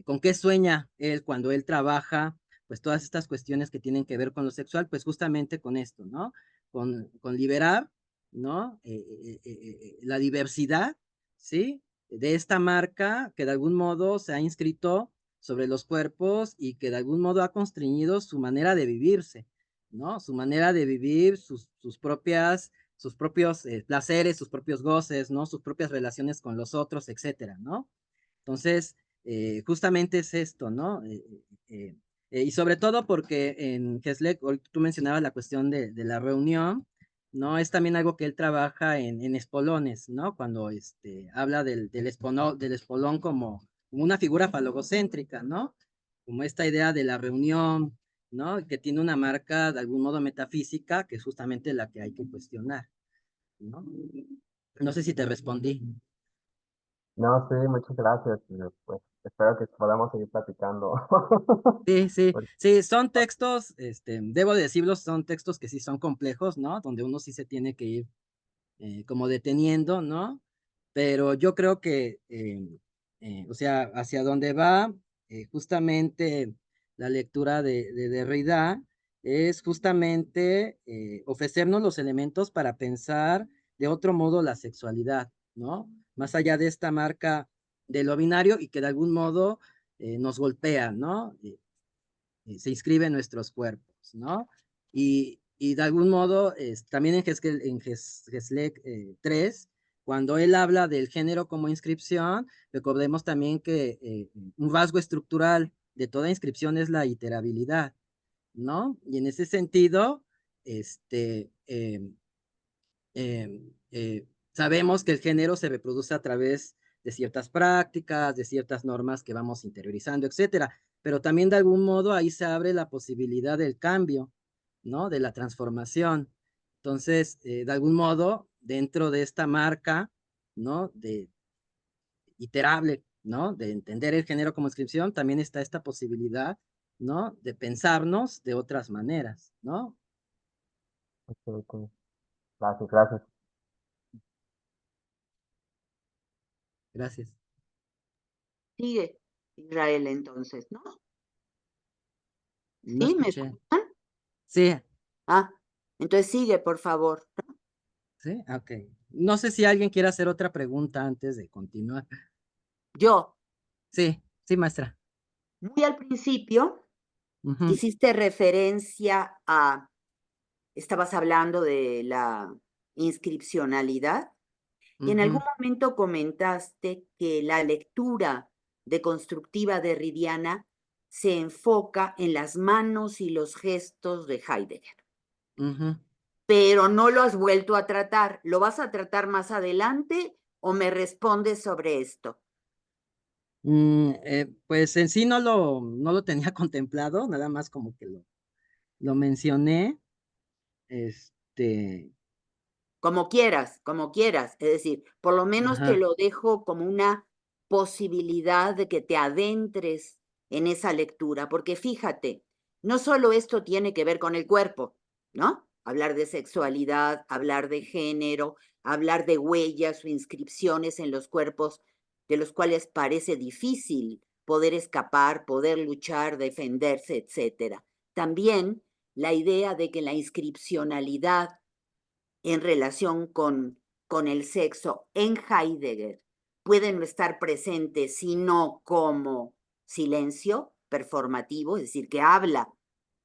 ¿con qué sueña él cuando él trabaja? Pues todas estas cuestiones que tienen que ver con lo sexual, pues justamente con esto, ¿no? Con liberar, ¿no? La diversidad, ¿sí? De esta marca que de algún modo se ha inscrito sobre los cuerpos y que de algún modo ha constreñido su manera de vivirse, ¿no? Su manera de vivir, sus propios placeres, sus propios goces, ¿no? Sus propias relaciones con los otros, etcétera, ¿no? Entonces, justamente es esto, ¿no? Y sobre todo porque en Geslek, tú mencionabas la cuestión de la reunión, ¿no? Es también algo que él trabaja en Espolones, ¿no? Cuando habla del espolón como una figura falogocéntrica, ¿no? Como esta idea de la reunión, ¿no? Que tiene una marca de algún modo metafísica, que es justamente la que hay que cuestionar, ¿no? No sé si te respondí. No, sí, muchas gracias. Y, pues espero que podamos seguir platicando. Sí, sí, Porque, sí, son textos, debo decirlo, son textos que sí son complejos, ¿no? Donde uno sí se tiene que ir como deteniendo, ¿no? Pero yo creo que, o sea, hacia dónde va justamente la lectura de Derrida es justamente ofrecernos los elementos para pensar de otro modo la sexualidad, ¿no? Más allá de esta marca de lo binario y que de algún modo nos golpea, ¿no? Se inscribe en nuestros cuerpos, ¿no? Y de algún modo, también en Geslek 3, cuando él habla del género como inscripción, recordemos también que un rasgo estructural de toda inscripción es la iterabilidad, ¿no? Y en ese sentido, este, sabemos que el género se reproduce a través de ciertas prácticas, de ciertas normas que vamos interiorizando, etcétera. Pero también de algún modo ahí se abre la posibilidad del cambio, ¿no? De la transformación. Entonces, de algún modo, dentro de esta marca, ¿no? De iterable, ¿no? De entender el género como inscripción, también está esta posibilidad, ¿no? De pensarnos de otras maneras, ¿no? ok. Gracias, gracias. Gracias. Sigue Israel entonces, ¿no? No ¿Sí? ¿Me escuché. escuchan? Sí, Ah, entonces sigue, por favor. ¿Sí? Ok. No sé si alguien quiere hacer otra pregunta antes de continuar. Yo, Sí, sí, maestra. muy al principio, Ujú, hiciste referencia a, estabas hablando de la inscripcionalidad y en algún ujú, momento comentaste que la lectura deconstructiva derridiana se enfoca en las manos y los gestos de Heidegger, ujú. pero no lo has vuelto a tratar. ¿Lo vas a tratar más adelante o me respondes sobre esto? Pues en sí no lo tenía contemplado, nada más como que lo mencioné. Este, Como quieras. Es decir, por lo menos te ajá, lo dejo como una posibilidad de que te adentres en esa lectura, porque fíjate, no solo esto tiene que ver con el cuerpo, ¿no? Hablar de sexualidad, hablar de género, hablar de huellas o inscripciones en los cuerpos de los cuales parece difícil poder escapar, poder luchar, defenderse, etcétera. También la idea de que la inscripcionalidad en relación con el sexo en Heidegger puede no estar presente sino como silencio performativo, es decir, que habla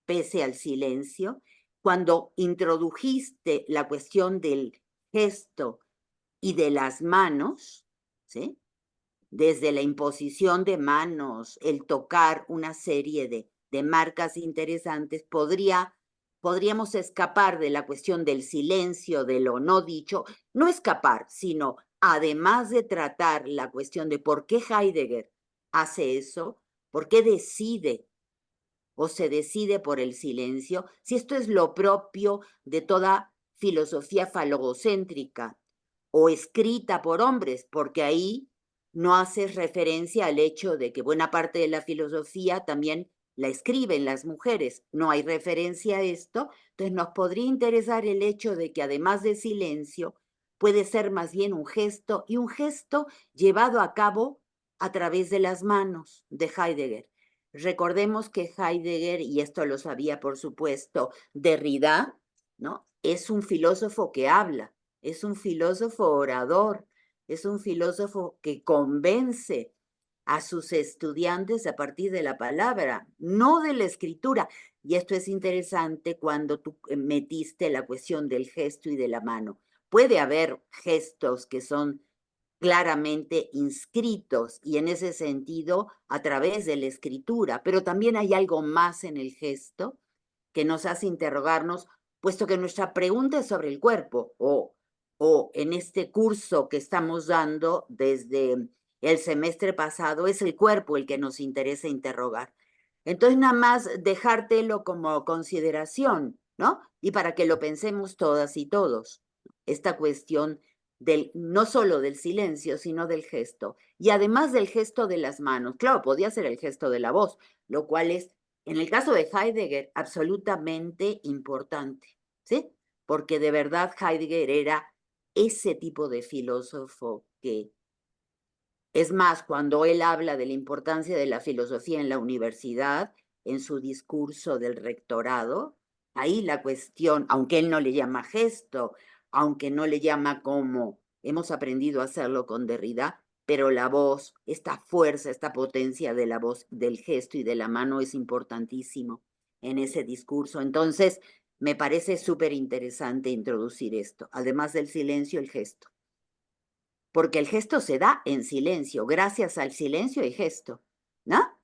pese al silencio. Cuando introdujiste la cuestión del gesto y de las manos, ¿sí? Desde la imposición de manos, el tocar una serie de marcas interesantes, podríamos escapar de la cuestión del silencio, de lo no dicho, no escapar, sino además de tratar la cuestión de por qué Heidegger hace eso, por qué decide o se decide por el silencio, si esto es lo propio de toda filosofía falogocéntrica o escrita por hombres, porque ahí no haces referencia al hecho de que buena parte de la filosofía también la escriben las mujeres. No hay referencia a esto, entonces nos podría interesar el hecho de que además de silencio, puede ser más bien un gesto y un gesto llevado a cabo a través de las manos de Heidegger. Recordemos que Heidegger, y esto lo sabía por supuesto Derrida, ¿no? Es un filósofo que habla, es un filósofo orador, es un filósofo que convence a sus estudiantes a partir de la palabra, no de la escritura. Y esto es interesante cuando tú metiste la cuestión del gesto y de la mano. Puede haber gestos que son claramente inscritos y en ese sentido a través de la escritura, pero también hay algo más en el gesto que nos hace interrogarnos, puesto que nuestra pregunta es sobre el cuerpo o en este curso que estamos dando desde el semestre pasado, es el cuerpo el que nos interesa interrogar. Entonces, nada más dejártelo como consideración, ¿no? Y para que lo pensemos todas y todos, esta cuestión no solo del silencio, sino del gesto. Y además del gesto de las manos, claro, podía ser el gesto de la voz, lo cual es, en el caso de Heidegger, absolutamente importante, ¿sí? Porque de verdad Heidegger era ese tipo de filósofo que, es más, cuando él habla de la importancia de la filosofía en la universidad, en su discurso del rectorado, ahí la cuestión, aunque él no le llama gesto, aunque no le llama como hemos aprendido a hacerlo con Derrida, pero la voz, esta fuerza, esta potencia de la voz, del gesto y de la mano es importantísimo en ese discurso. Entonces, me parece súper interesante introducir esto, además del silencio, el gesto, porque el gesto se da en silencio, gracias al silencio hay gesto, ¿no?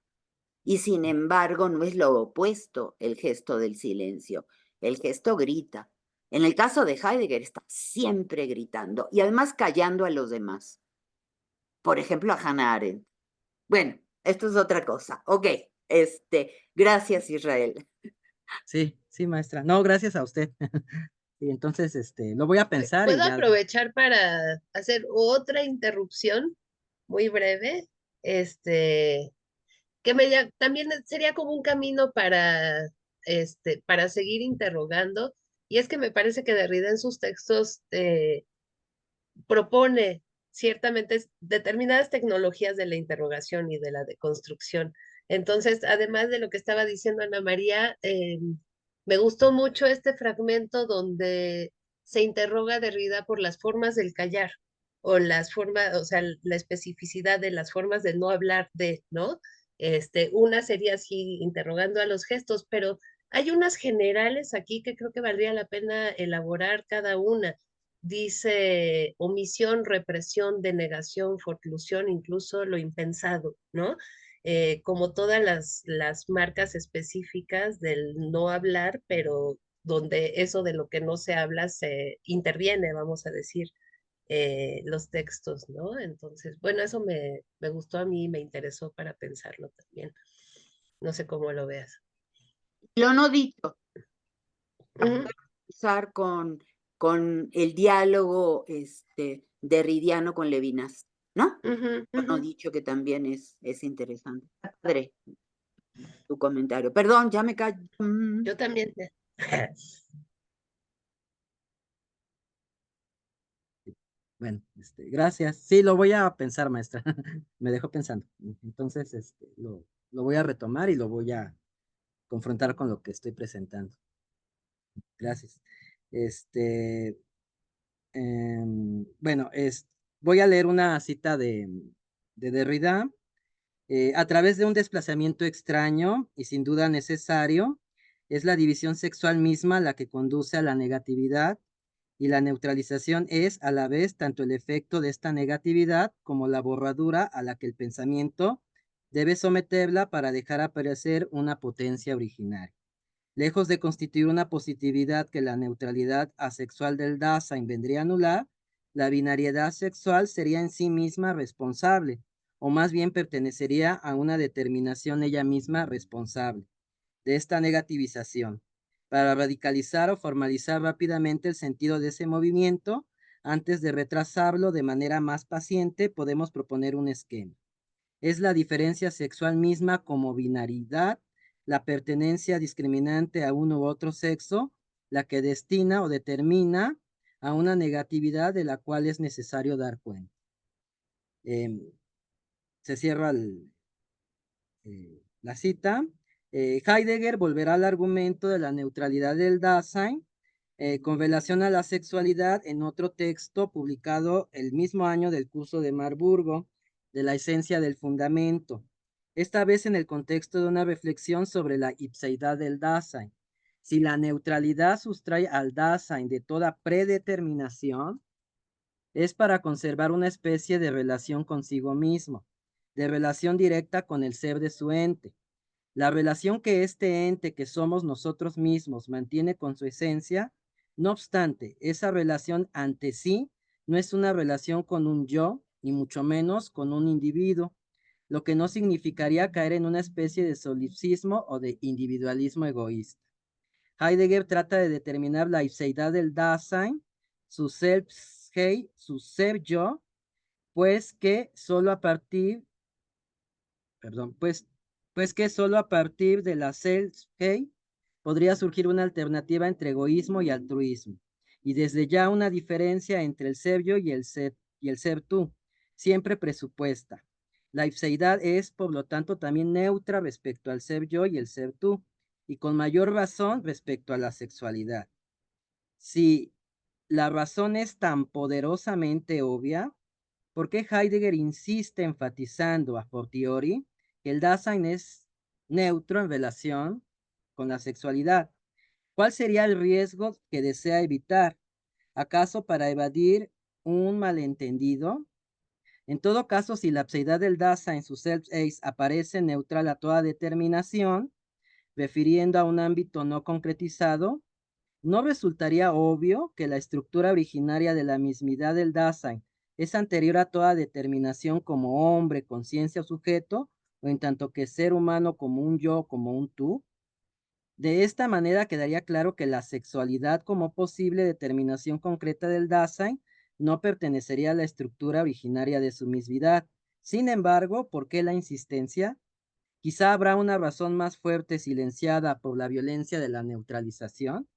Y sin embargo, no es lo opuesto el gesto del silencio. El gesto grita. En el caso de Heidegger está siempre gritando y además callando a los demás. Por ejemplo, a Hannah Arendt. Bueno, esto es otra cosa. Ok, gracias Israel. sí, sí, maestra. No, gracias a usted. Y entonces, lo voy a pensar y ¿Puedo ya. aprovechar para hacer otra interrupción muy breve? Este, también sería como un camino para seguir interrogando. Y es que me parece que Derrida en sus textos propone ciertamente determinadas tecnologías de la interrogación y de la deconstrucción. Entonces, además de lo que estaba diciendo Ana María, me gustó mucho este fragmento donde se interroga Derrida por las formas del callar o las formas, o sea, la especificidad de las formas de no hablar de, ¿no? Una sería así interrogando a los gestos, pero hay unas generales aquí que creo que valdría la pena elaborar cada una. Dice omisión, represión, denegación, forclusión, incluso lo impensado, ¿no? Como todas las marcas específicas del no hablar, pero donde eso de lo que no se habla se interviene, vamos a decir, los textos, ¿no? Entonces, bueno, eso me gustó a mí y me interesó para pensarlo también. No sé cómo lo veas. Lo no dicho, Ujú, usar con el diálogo derridiano con Levinas, ¿no? ujú, Lo no ujú. dicho que también es interesante. Está padre tu comentario. Perdón, ya me callo. Yo también. Bueno, gracias. Sí, lo voy a pensar, maestra. Me dejó pensando. Entonces, lo voy a retomar y lo voy a confrontar con lo que estoy presentando. Gracias. Este, bueno, voy a leer una cita de Derrida. A través de un desplazamiento extraño y sin duda necesario, es la división sexual misma la que conduce a la negatividad y la neutralización es a la vez tanto el efecto de esta negatividad como la borradura a la que el pensamiento debe someterla para dejar aparecer una potencia originaria. Lejos de constituir una positividad que la neutralidad asexual del Dasein vendría a anular, la binariedad sexual sería en sí misma responsable, o más bien pertenecería a una determinación ella misma responsable de esta negativización. Para radicalizar o formalizar rápidamente el sentido de ese movimiento, antes de retrasarlo de manera más paciente, podemos proponer un esquema. Es la diferencia sexual misma como binaridad, la pertenencia discriminante a uno u otro sexo, la que destina o determina a una negatividad de la cual es necesario dar cuenta. Se cierra la cita. Heidegger volverá al argumento de la neutralidad del Dasein con relación a la sexualidad en otro texto publicado el mismo año del curso de Marburgo, de la esencia del fundamento, esta vez en el contexto de una reflexión sobre la ipseidad del Dasein. Si la neutralidad sustrae al Dasein de toda predeterminación, es para conservar una especie de relación consigo mismo, de relación directa con el ser de su ente. La relación que este ente que somos nosotros mismos mantiene con su esencia, no obstante, esa relación ante sí no es una relación con un yo, ni mucho menos con un individuo, lo que no significaría caer en una especie de solipsismo o de individualismo egoísta. Heidegger trata de determinar la ipseidad del Dasein, su Selbstheit, su ser yo, pues que solo a partir, perdón, pues que solo a partir de la Selbstheit podría surgir una alternativa entre egoísmo y altruismo, y desde ya una diferencia entre el ser yo y el ser tú, siempre presupuesta. La ipseidad es, por lo tanto, también neutra respecto al ser yo y el ser tú, y con mayor razón respecto a la sexualidad. Si la razón es tan poderosamente obvia, ¿por qué Heidegger insiste enfatizando a fortiori que el Dasein es neutro en relación con la sexualidad? ¿Cuál sería el riesgo que desea evitar? ¿Acaso para evadir un malentendido? En todo caso, si la pseidad del Dasein, su self-ace, aparece neutral a toda determinación, refiriendo a un ámbito no concretizado, ¿no resultaría obvio que la estructura originaria de la mismidad del Dasein es anterior a toda determinación como hombre, conciencia o sujeto, o en tanto que ser humano como un yo, como un tú? De esta manera quedaría claro que la sexualidad como posible determinación concreta del Dasein no pertenecería a la estructura originaria de su mismidad. Sin embargo, ¿por qué la insistencia? Quizá habrá una razón más fuerte silenciada por la violencia de la neutralización.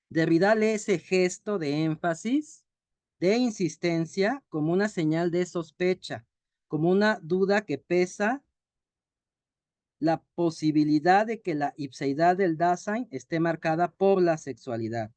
Derrida lee ese gesto de énfasis, de insistencia, como una señal de sospecha, como una duda que pesa la posibilidad de que la ipseidad del Dasein esté marcada por la sexualidad.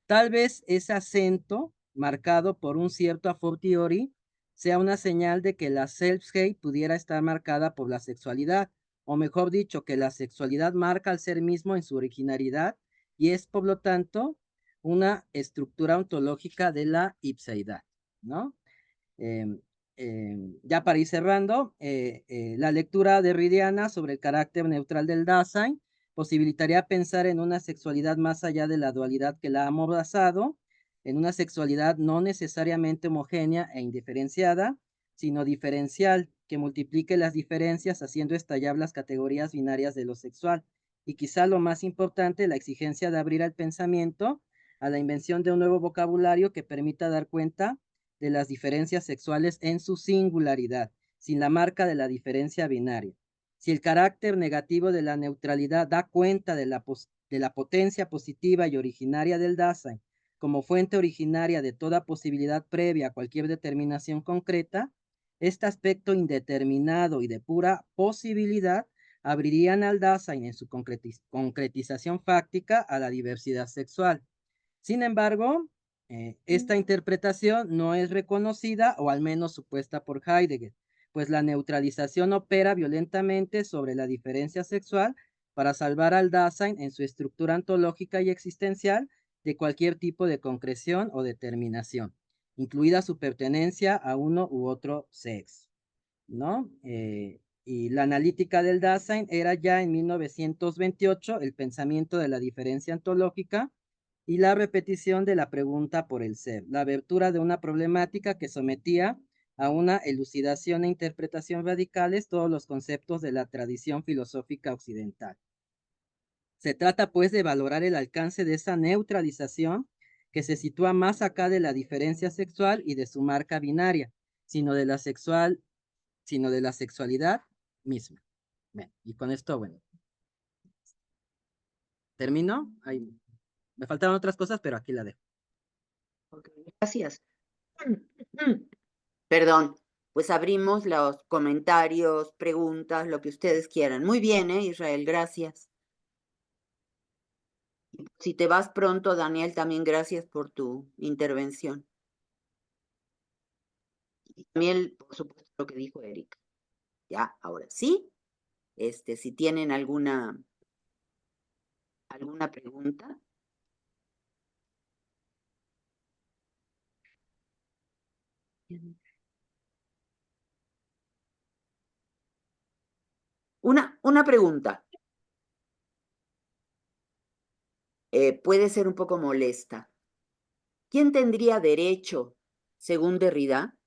Tal vez ese acento, marcado por un cierto a fortiori, sea una señal de que la self-hate pudiera estar marcada por la sexualidad, o mejor dicho, que la sexualidad marca al ser mismo en su originalidad y es, por lo tanto, una estructura ontológica de la ipseidad, ¿no? Em, ya para ir cerrando, la lectura derridiana sobre el carácter neutral del Dasein posibilitaría pensar en una sexualidad más allá de la dualidad que la ha amordazado, en una sexualidad no necesariamente homogénea e indiferenciada, sino diferencial, que multiplique las diferencias haciendo estallar las categorías binarias de lo sexual. Y quizá lo más importante, la exigencia de abrir al pensamiento a la invención de un nuevo vocabulario que permita dar cuenta de las diferencias sexuales en su singularidad, sin la marca de la diferencia binaria. Si el carácter negativo de la neutralidad da cuenta de la potencia positiva y originaria del Dasein como fuente originaria de toda posibilidad previa a cualquier determinación concreta, este aspecto indeterminado y de pura posibilidad abrirían al Dasein en su concretización fáctica a la diversidad sexual. Sin embargo, esta interpretación no es reconocida o al menos supuesta por Heidegger, pues la neutralización opera violentamente sobre la diferencia sexual para salvar al Dasein en su estructura ontológica y existencial de cualquier tipo de concreción o determinación, incluida su pertenencia a uno u otro sexo, ¿no? Y la analítica del Dasein era ya en 1928 el pensamiento de la diferencia ontológica y la repetición de la pregunta por el ser, la abertura de una problemática que sometía a una elucidación e interpretación radicales todos los conceptos de la tradición filosófica occidental. Se trata, pues, de valorar el alcance de esa neutralización que se sitúa más acá de la diferencia sexual y de su marca binaria, sino de la sexualidad misma. Bien, y con esto, bueno, termino. Ahí, me faltaron otras cosas, pero aquí la dejo. Ok, gracias. Perdón, pues abrimos los comentarios, preguntas, lo que ustedes quieran. Muy bien, Israel, gracias. Si te vas pronto, Daniel, también gracias por tu intervención. Y también, por supuesto, lo que dijo Erika. Ya, ahora sí, si tienen alguna pregunta. Una pregunta. Puede ser un poco molesta. ¿Quién tendría derecho, según Derrida?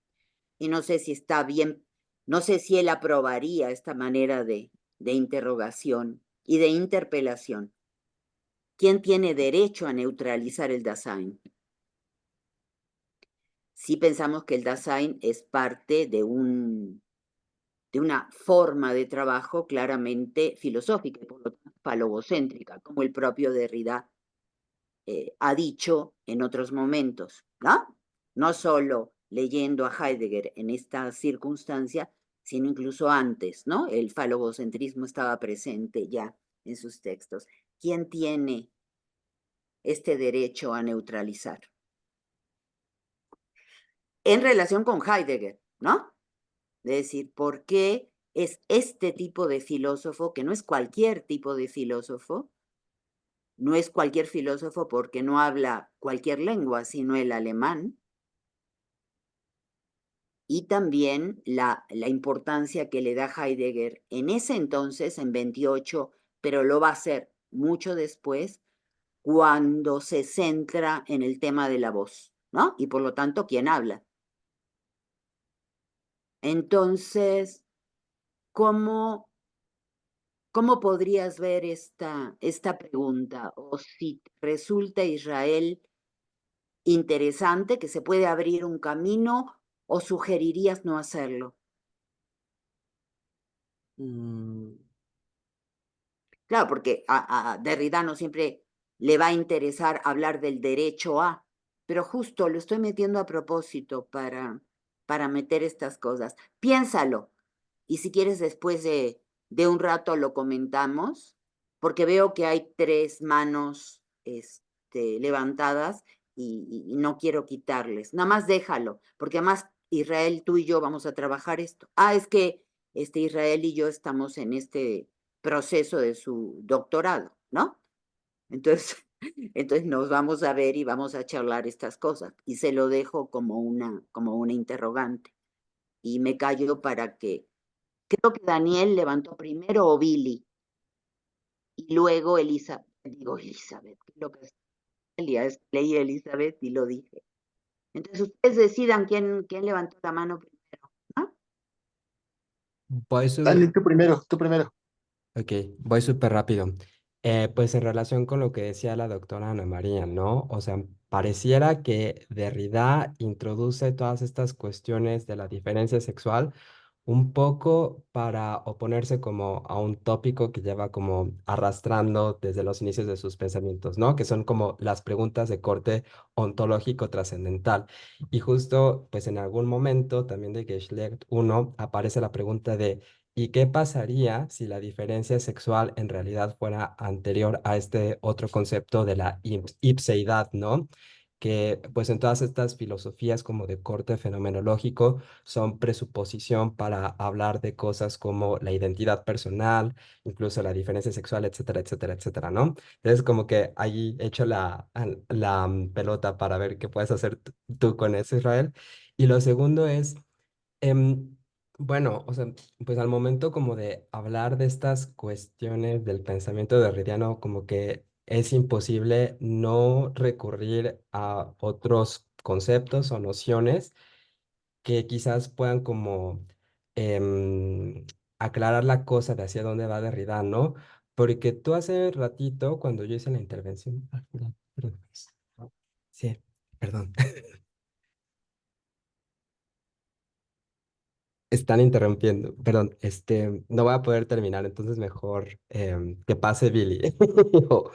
Y no sé si está bien, no sé si él aprobaría esta manera de interrogación y de interpelación. ¿Quién tiene derecho a neutralizar el Dasein? Si pensamos que el Dasein es parte de una forma de trabajo claramente filosófica y por lo tanto falogocéntrica, como el propio Derrida ha dicho en otros momentos, ¿no? No solo leyendo a Heidegger en esta circunstancia, sino incluso antes, ¿no? El falogocentrismo estaba presente ya en sus textos. ¿Quién tiene este derecho a neutralizar? En relación con Heidegger, ¿no? Es decir, ¿por qué es este tipo de filósofo, que no es cualquier tipo de filósofo, no es cualquier filósofo porque no habla cualquier lengua, sino el alemán, y también la importancia que le da Heidegger en ese entonces, en 28, pero lo va a hacer mucho después, cuando se centra en el tema de la voz, ¿no? Y por lo tanto, ¿quién habla? Entonces, ¿cómo podrías ver esta pregunta? O si resulta, Israel, interesante, que se puede abrir un camino, o sugerirías no hacerlo. Claro, porque a Derrida no siempre le va a interesar hablar del derecho a, pero justo lo estoy metiendo a propósito para meter estas cosas. Piénsalo, y si quieres después de un rato lo comentamos, porque veo que hay 3 manos levantadas y no quiero quitarles. Nada más déjalo, porque además Israel, tú y yo vamos a trabajar esto. Ah, es que Israel y yo estamos en este proceso de su doctorado, ¿no? Entonces, entonces nos vamos a ver y vamos a charlar estas cosas. Y se lo dejo como una interrogante. Y me callo para que, creo que Daniel levantó primero o Billy, y luego Elizabeth, lo que leí Elizabeth y lo dije. Entonces ustedes decidan quién levantó la mano primero, ¿no? Voy Dani, su- tú primero, tú primero. Ok, voy súper rápido. Pues en relación con lo que decía la doctora Ana María, ¿no? O sea, pareciera que Derrida introduce todas estas cuestiones de la diferencia sexual un poco para oponerse como a un tópico que lleva como arrastrando desde los inicios de sus pensamientos, ¿no? Que son como las preguntas de corte ontológico trascendental. Y justo, pues en algún momento también de Geschlecht 1 aparece la pregunta de ¿y qué pasaría si la diferencia sexual en realidad fuera anterior a este otro concepto de la ipseidad, ¿no? Que pues en todas estas filosofías como de corte fenomenológico son presuposición para hablar de cosas como la identidad personal, incluso la diferencia sexual, etcétera, etcétera, etcétera, ¿no? Entonces como que ahí echo la pelota para ver qué puedes hacer tú con eso, Israel. Y lo segundo es... Em, bueno, o sea, pues al momento como de hablar de estas cuestiones del pensamiento derridiano, como que es imposible no recurrir a otros conceptos o nociones que quizás puedan como em, aclarar la cosa de hacia dónde va Derrida, ¿no? Porque tú hace ratito, cuando yo hice la intervención, perdón, perdón, sí, perdón. Están interrumpiendo. Perdón, no voy a poder terminar, entonces mejor que pase Billy. O-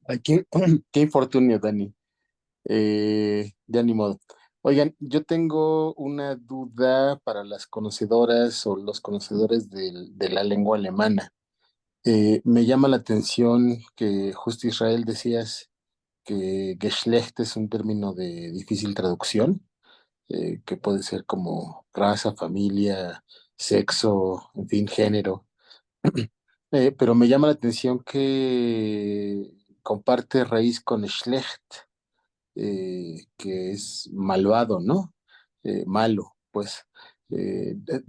Ay, qué, qué infortunio, Dani. Ya ni modo. Oigan, yo tengo una duda para las conocedoras o los conocedores de la lengua alemana. Me llama la atención que justo Israel decías que Geschlecht es un término de difícil traducción, que puede ser como raza, familia, sexo, en fin, género. Pero me llama la atención que comparte raíz con Schlecht, que es malvado, ¿no? Malo, pues.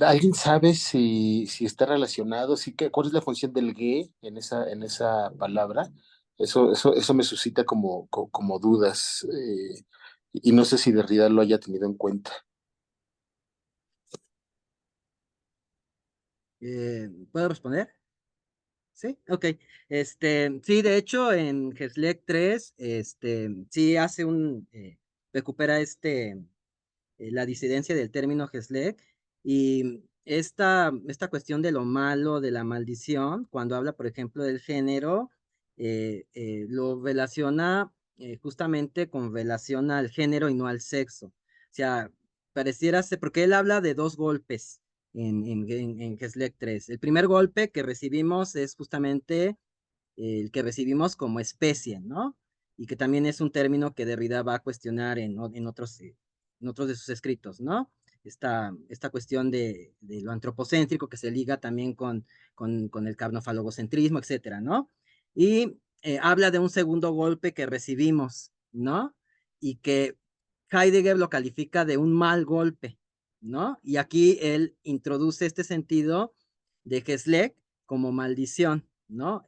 ¿Alguien sabe si está relacionado? ¿Cuál es la función del ge en esa palabra? Eso me suscita como dudas, y no sé si Derrida lo haya tenido en cuenta. ¿Puedo responder? Sí, ok. Sí, de hecho, en Geslec 3, sí hace recupera la disidencia del término Geslec y esta cuestión de lo malo, de la maldición, cuando habla, por ejemplo, del género, lo relaciona justamente con relación al género y no al sexo. O sea, pareciera ser, porque él habla de dos golpes en Geslec 3. El primer golpe que recibimos es justamente el que recibimos como especie, ¿no? Y que también es un término que Derrida va a cuestionar en otros de sus escritos, ¿no? Esta cuestión de lo antropocéntrico que se liga también con el carnofalogocentrismo, etcétera, ¿no? Y habla de un segundo golpe que recibimos, ¿no? Y que Heidegger lo califica de un mal golpe, ¿no? Y aquí él introduce este sentido de Gesleck como maldición, ¿no?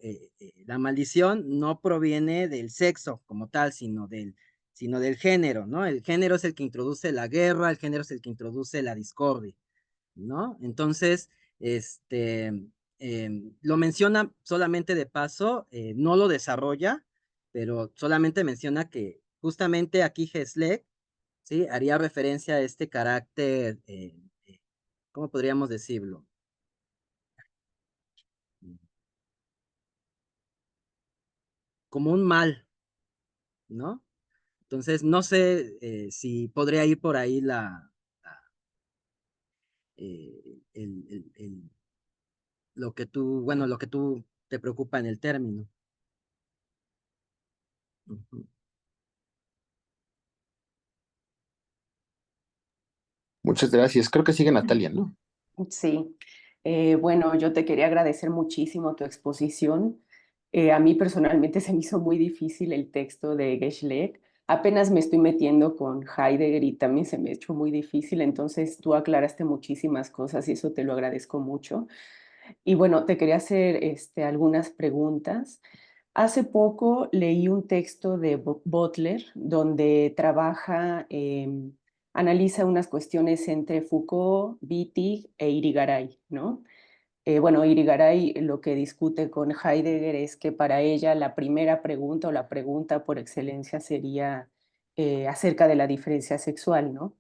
La maldición no proviene del sexo como tal, sino del género, ¿no? El género es el que introduce la guerra, el género es el que introduce la discordia, ¿no? Entonces, lo menciona solamente de paso, no lo desarrolla, pero solamente menciona que justamente aquí Gesleck, ¿sí? Haría referencia a este carácter, ¿cómo podríamos decirlo? Como un mal, ¿no? Entonces, no sé si podría ir por ahí lo que tú te preocupa en el término. Ujú. Muchas gracias. Creo que sigue Natalia, ¿no? Sí, bueno, yo te quería agradecer muchísimo tu exposición. A mí personalmente se me hizo muy difícil el texto de Geschlecht. Apenas me estoy metiendo con Heidegger y también se me ha hecho muy difícil, entonces tú aclaraste muchísimas cosas y eso te lo agradezco mucho. Y bueno, te quería hacer algunas preguntas. Hace poco leí un texto de Butler donde trabaja, analiza unas cuestiones entre Foucault, Wittig e Irigaray, ¿no? Bueno, Irigaray lo que discute con Heidegger es que para ella la primera pregunta o la pregunta por excelencia sería acerca de la diferencia sexual, ¿no?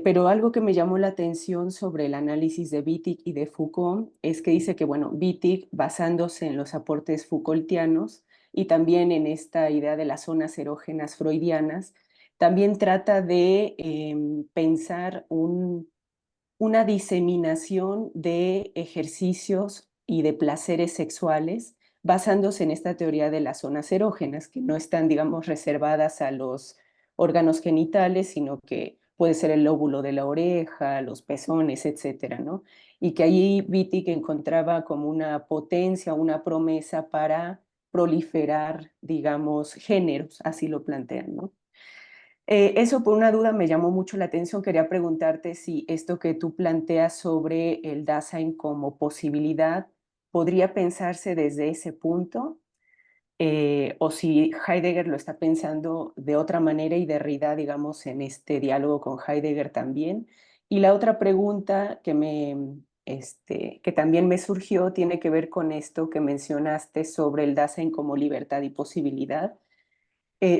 Pero algo que me llamó la atención sobre el análisis de Wittig y de Foucault es que dice que, bueno, Wittig, basándose en los aportes Foucaultianos y también en esta idea de las zonas erógenas freudianas, también trata de pensar una diseminación de ejercicios y de placeres sexuales basándose en esta teoría de las zonas erógenas, que no están, digamos, reservadas a los órganos genitales, sino que puede ser el lóbulo de la oreja, los pezones, etcétera, ¿no? Y que ahí Wittig encontraba como una potencia, una promesa para proliferar, digamos, géneros, así lo plantean, ¿no? Eso por una duda me llamó mucho la atención. Quería preguntarte si esto que tú planteas sobre el Dasein como posibilidad podría pensarse desde ese punto, o si Heidegger lo está pensando de otra manera y Derrida, digamos, en este diálogo con Heidegger también. Y la otra pregunta que también me surgió tiene que ver con esto que mencionaste sobre el Dasein como libertad y posibilidad.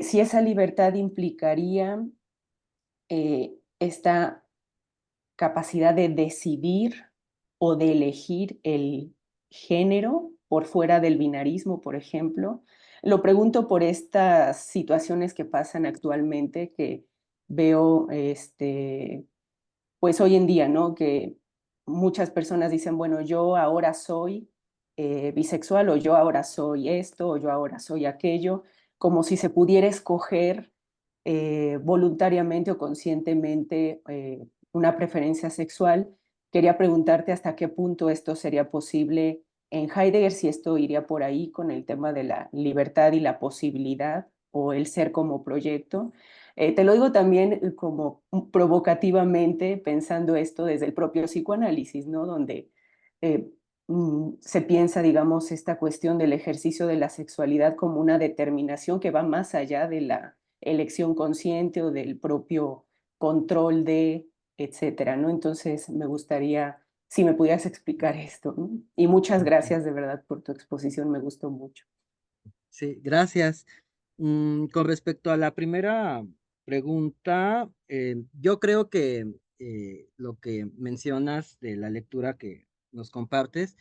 Si esa libertad implicaría esta capacidad de decidir o de elegir el género por fuera del binarismo, por ejemplo. Lo pregunto por estas situaciones que pasan actualmente, que veo pues hoy en día, ¿no? Que muchas personas dicen, bueno, yo ahora soy bisexual o yo ahora soy esto o yo ahora soy aquello, como si se pudiera escoger voluntariamente o conscientemente una preferencia sexual. Quería preguntarte hasta qué punto esto sería posible en Heidegger, si esto iría por ahí con el tema de la libertad y la posibilidad o el ser como proyecto. Te lo digo también como provocativamente, pensando esto desde el propio psicoanálisis, ¿no? Donde eh, se piensa, digamos, esta cuestión del ejercicio de la sexualidad como una determinación que va más allá de la elección consciente o del propio control de, etcétera, ¿no? Entonces, me gustaría si me pudieras explicar esto, ¿no? Y muchas gracias de verdad por tu exposición, me gustó mucho. Sí, gracias. Con respecto a la primera pregunta, yo creo que lo que mencionas de la lectura que nos compartes,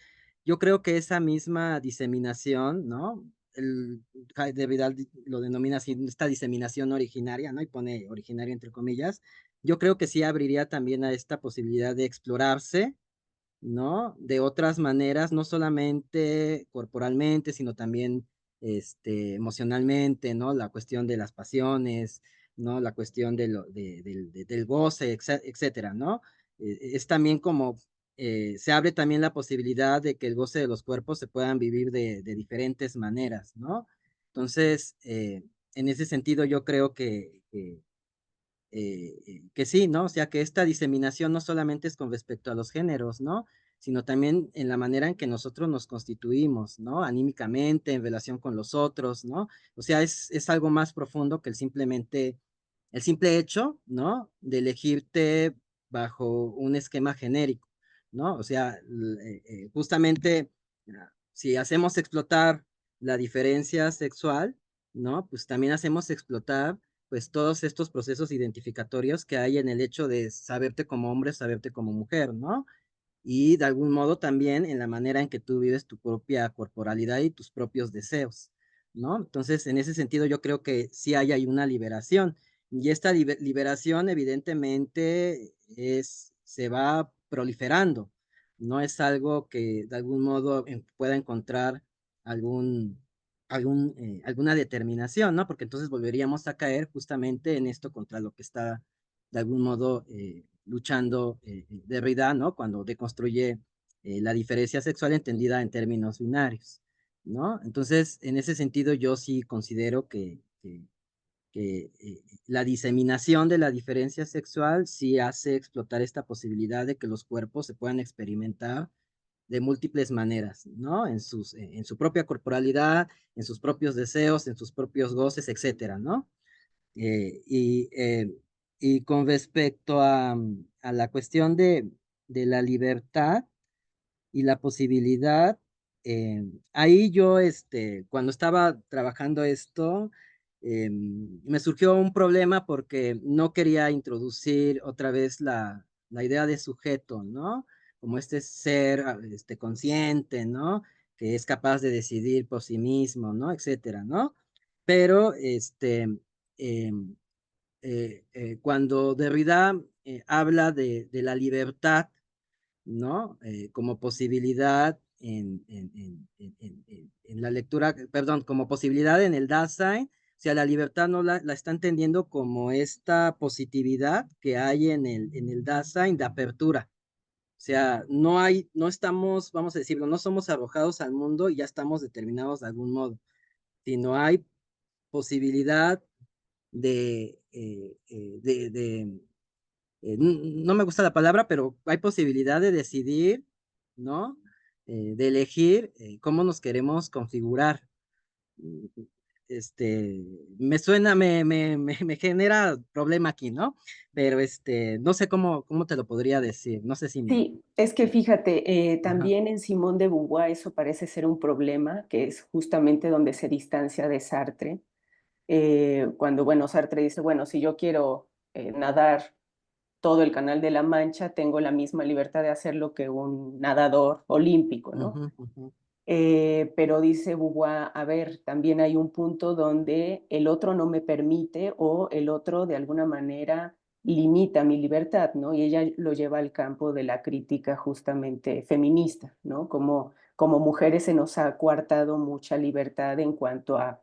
yo creo que esa misma diseminación, ¿no? Vidal lo denomina así, esta diseminación originaria, ¿no? Y pone originaria entre comillas. Yo creo que sí abriría también a esta posibilidad de explorarse, ¿no? De otras maneras, no solamente corporalmente, sino también emocionalmente, ¿no? La cuestión de las pasiones, ¿no? La cuestión del goce, etcétera, ¿no? Es también como, se abre también la posibilidad de que el goce de los cuerpos se puedan vivir de diferentes maneras, ¿no? Entonces, en ese sentido, yo creo que sí, ¿no? O sea, que esta diseminación no solamente es con respecto a los géneros, ¿no? Sino también en la manera en que nosotros nos constituimos, ¿no? Anímicamente, en relación con los otros, ¿no? O sea, es algo más profundo que el simple hecho, ¿no? De elegirte bajo un esquema genérico, ¿no? O sea, justamente, si hacemos explotar la diferencia sexual, ¿no? Pues también hacemos explotar pues todos estos procesos identificatorios que hay en el hecho de saberte como hombre, saberte como mujer, ¿no? Y de algún modo también en la manera en que tú vives tu propia corporalidad y tus propios deseos, ¿no? Entonces, en ese sentido, yo creo que sí hay una liberación. Y esta liberación, evidentemente, se va proliferando, no es algo que de algún modo pueda encontrar alguna determinación, ¿no? Porque entonces volveríamos a caer justamente en esto contra lo que está de algún modo luchando Derrida, ¿no? Cuando deconstruye la diferencia sexual entendida en términos binarios, ¿no? Entonces, en ese sentido, yo sí considero que la diseminación de la diferencia sexual sí hace explotar esta posibilidad de que los cuerpos se puedan experimentar de múltiples maneras, ¿no? En su propia corporalidad, en sus propios deseos, en sus propios goces, etcétera, ¿no? Eh, y, eh, y con respecto a la cuestión de la libertad y la posibilidad, ahí yo, cuando estaba trabajando esto, me surgió un problema porque no quería introducir otra vez la idea de sujeto, ¿no? Como este ser, consciente, ¿no? Que es capaz de decidir por sí mismo, ¿no? Etcétera, ¿no? Pero, em, cuando Derrida habla de la libertad, ¿no? Como posibilidad en la lectura, perdón, como posibilidad en el Dasein, o sea, la libertad no la está entendiendo como esta positividad que hay en el Dasein de apertura. O sea, no estamos, vamos a decirlo, no somos arrojados al mundo y ya estamos determinados de algún modo, sino hay posibilidad de no me gusta la palabra, pero hay posibilidad de decidir, ¿no? De elegir cómo nos queremos configurar. Mm, Me suena, me genera problema aquí, ¿no? Pero no sé cómo te lo podría decir, no sé si me... Sí, es que fíjate, Ajá. también en Simone de Beauvoir eso parece ser un problema, que es justamente donde se distancia de Sartre, cuando, bueno, Sartre dice, bueno, si yo quiero nadar todo el Canal de la Mancha, tengo la misma libertad de hacerlo que un nadador olímpico, ¿no? Ujú, ujú, Pero dice Beauvoir, a ver, también hay un punto donde el otro no me permite o el otro de alguna manera limita mi libertad, ¿no? Y ella lo lleva al campo de la crítica justamente feminista, ¿no? Como mujeres se nos ha coartado mucha libertad en cuanto a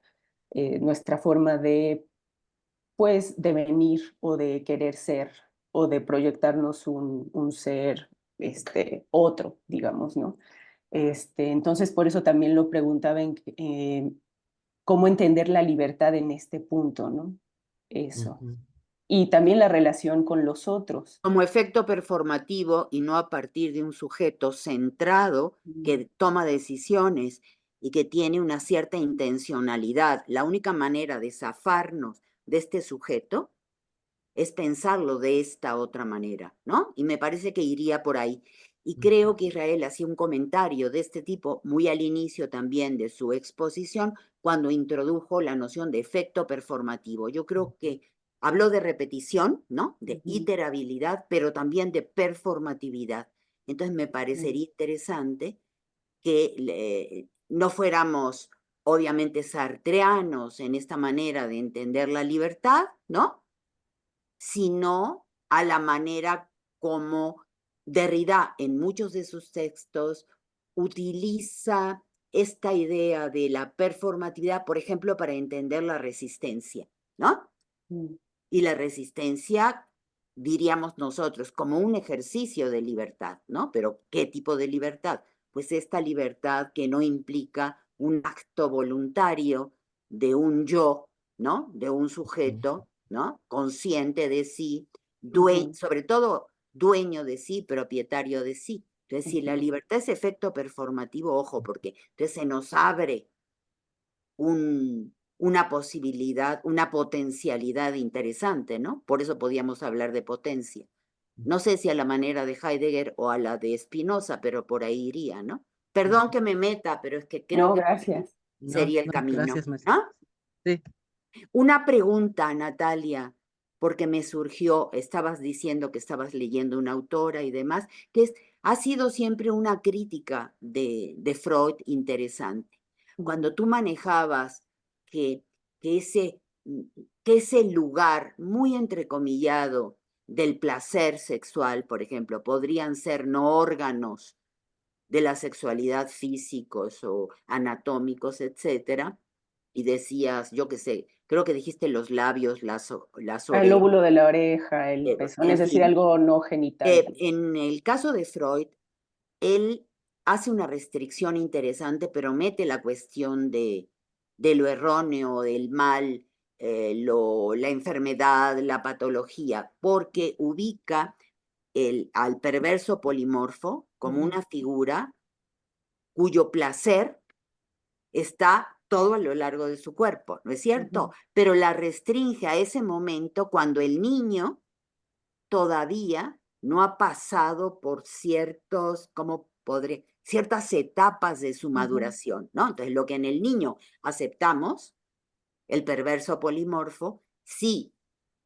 nuestra forma de, pues, devenir o de querer ser o de proyectarnos un ser otro, digamos, ¿no? Entonces, por eso también lo preguntaba en cómo entender la libertad en este punto, ¿no? Eso. ujú, Y también la relación con los otros. Como efecto performativo y no a partir de un sujeto centrado que toma decisiones y que tiene una cierta intencionalidad. La única manera de zafarnos de este sujeto es pensarlo de esta otra manera, ¿no? Y me parece que iría por ahí. Y creo que Israel hacía un comentario de este tipo muy al inicio también de su exposición, cuando introdujo la noción de efecto performativo. Yo creo que habló de repetición, ¿no? De iterabilidad, pero también de performatividad. Entonces me parecería interesante que no fuéramos obviamente sartreanos en esta manera de entender la libertad, ¿no? Sino a la manera como Derrida en muchos de sus textos utiliza esta idea de la performatividad, por ejemplo, para entender la resistencia, ¿no? Y la resistencia, diríamos nosotros, como un ejercicio de libertad, ¿no? Pero ¿qué tipo de libertad? Pues esta libertad que no implica un acto voluntario de un yo, ¿no? De un sujeto, ¿no? Consciente de sí, sobre todo dueño de sí, propietario de sí. Entonces, si la libertad es efecto performativo, ojo, porque entonces se nos abre una posibilidad, una potencialidad interesante, ¿no? Por eso podíamos hablar de potencia. No sé si a la manera de Heidegger o a la de Spinoza, pero por ahí iría, ¿no? Perdón que me meta, pero es que creo No, que gracias. No, sería el no, camino, gracias, maestra. ¿no? Sí. Una pregunta, Natalia, porque me surgió, estabas diciendo que estabas leyendo una autora y demás, ha sido siempre una crítica de Freud interesante. Cuando tú manejabas que, que, ese, que ese lugar muy entrecomillado del placer sexual, por ejemplo, podrían ser no órganos, de la sexualidad físicos o anatómicos, etcétera, y decías, yo qué sé, creo que dijiste los labios, las El orejas, lóbulo de la oreja, el pezón, es en decir, fin. algo no genital. En el caso de Freud, él hace una restricción interesante, pero mete la cuestión de lo erróneo, del mal, la enfermedad, la patología, porque ubica al perverso polimorfo como una figura cuyo placer está todo a lo largo de su cuerpo, ¿no es cierto? Pero la restringe a ese momento cuando el niño todavía no ha pasado por ciertas etapas de su maduración, ¿no? Entonces, lo que en el niño aceptamos, el perverso polimorfo, sí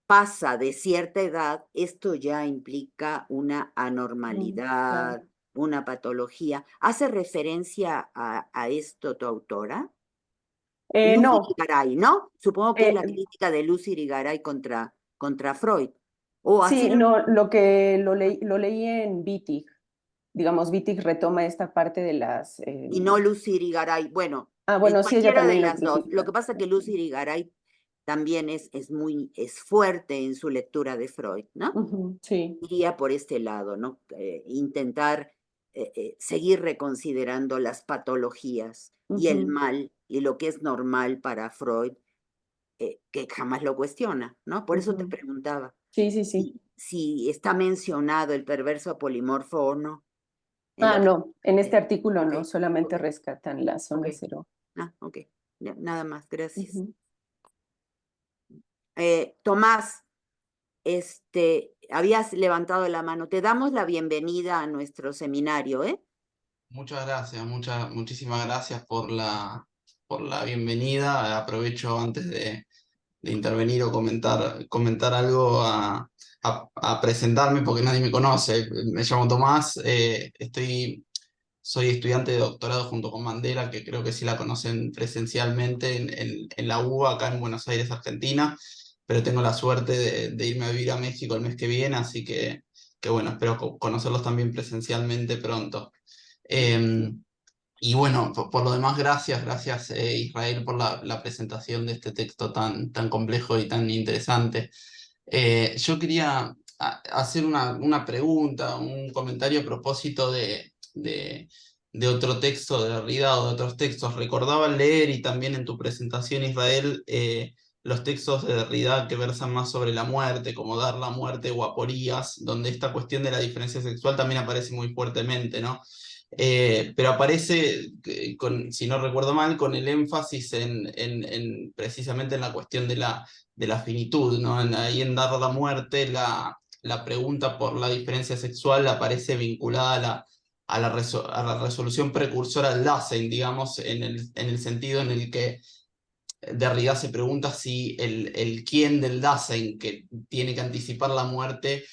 pasa de cierta edad, esto ya implica una anormalidad, una patología. ¿Hace referencia a esto tu autora? Lucy No, Irigaray, ¿no? Supongo que es la eh, crítica de Lucy Irigaray contra Freud. O sí, así, no, lo leí en Wittig. Digamos, Wittig retoma esta parte de las... y no Lucy Irigaray. Bueno, en bueno, sí, ella cualquiera de también lo las dos. Lo critica. que pasa es que Lucy Irigaray también es fuerte en su lectura de Freud, ¿no? Sí. Iría por este lado, ¿no? Intentar seguir reconsiderando las patologías y el mal y lo que es normal para Freud, que jamás lo cuestiona, ¿no? Por eso te preguntaba Sí, sí, sí. si está mencionado el perverso polimorfo o no. En la No, en este artículo Ok, no, solamente ok, rescatan la zona ok. cero. Ok. Ya, nada más, gracias. Ujú. Tomás, habías levantado la mano. Te damos la bienvenida a nuestro seminario, ¿eh? Muchas gracias, muchísimas gracias por la bienvenida. Aprovecho antes de intervenir o comentar algo a presentarme porque nadie me conoce. Me llamo Tomás, soy estudiante de doctorado junto con Mandela, que creo que sí la conocen presencialmente en la UBA, acá en Buenos Aires, Argentina, pero tengo la suerte de irme a vivir a México el mes que viene, así que bueno, espero conocerlos también presencialmente pronto. Y bueno, por lo demás, gracias Israel por la presentación de este texto tan complejo y tan interesante. Yo quería hacer una pregunta, un comentario a propósito de otro texto de Derrida o de otros textos. Recordaba leer y también en tu presentación, Israel, los textos de Derrida que versan más sobre la muerte, como Dar la muerte o Aporías, donde esta cuestión de la diferencia sexual también aparece muy fuertemente, ¿no? Pero aparece, si no recuerdo mal, con el énfasis precisamente en la cuestión de la finitud, ¿no? Ahí en Dar la muerte, la pregunta por la diferencia sexual aparece vinculada a la resolución precursora del Dasein, digamos, en el sentido en el que Derrida se pregunta si el quién del Dasein que tiene que anticipar la muerte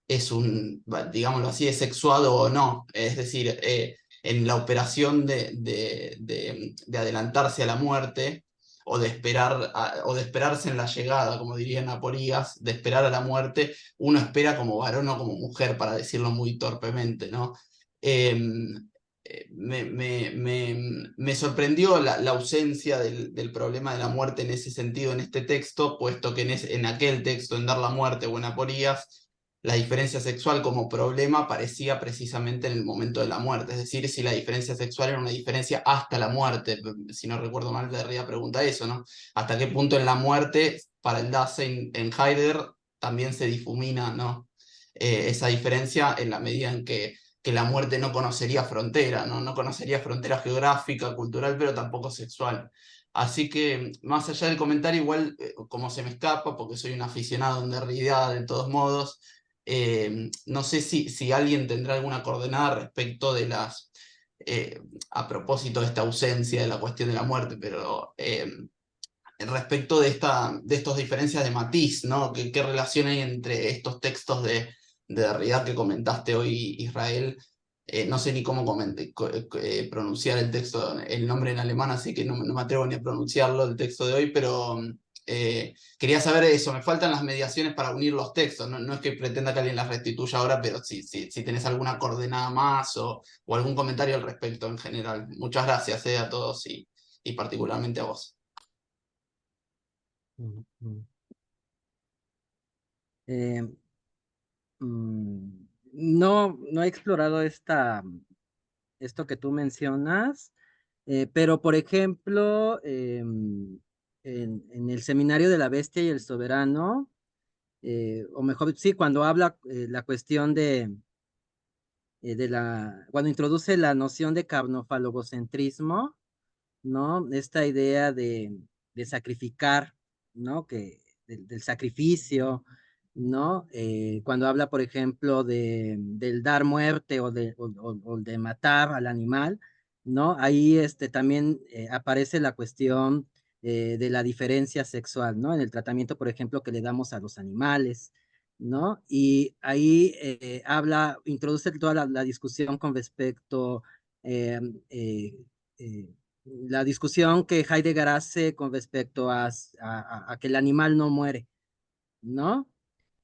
es digámoslo así, es sexuado o no. Es decir, en la operación de adelantarse a la muerte o de o de esperarse en la llegada, como dirían Aporías, de esperar a la muerte, uno espera como varón o como mujer, para decirlo muy torpemente, ¿no? Me sorprendió la ausencia del problema de la muerte en ese sentido en este texto, puesto que en aquel texto, en Dar la muerte o en Aporías, la diferencia sexual como problema aparecía precisamente en el momento de la muerte, es decir, si la diferencia sexual era una diferencia hasta la muerte. Si no recuerdo mal, Derrida pregunta eso, ¿no? ¿Hasta qué punto en la muerte, para el Dasein en Heidegger, también se difumina, ¿no? Esa diferencia en la medida en que la muerte no conocería frontera, ¿no? No conocería frontera geográfica, cultural, pero tampoco sexual. Así que, más allá del comentario, igual, como se me escapa, porque soy un aficionado en Derrida de todos modos, no sé si alguien tendrá alguna coordenada respecto de a propósito de esta ausencia de la cuestión de la muerte, pero respecto de estas diferencias de matiz, ¿no? ¿Qué relación hay entre estos textos de Derrida que comentaste hoy, Israel? No sé ni cómo pronunciar el texto, el nombre en alemán, así que no me atrevo ni a pronunciarlo, el texto de hoy, pero Quería saber eso, me faltan las mediaciones para unir los textos, no es que pretenda que alguien las restituya ahora, pero si tenés alguna coordenada más o algún comentario al respecto en general. Muchas gracias a todos y particularmente a vos. Eh, no he explorado esto que tú mencionas, pero por ejemplo, en el Seminario de la Bestia y el Soberano, o mejor, sí, cuando habla la cuestión cuando introduce la noción de carnofalogocentrismo, ¿no? Esta idea de sacrificar, ¿no? Del sacrificio, ¿no? Cuando habla, por ejemplo, del dar muerte o de matar al animal, ¿no? Ahí también aparece la cuestión de la diferencia sexual, ¿no? En el tratamiento, por ejemplo, que le damos a los animales, ¿no? Y ahí introduce toda la discusión con respecto eh, eh, eh, la discusión que Heidegger hace con respecto a que el animal no muere, ¿no?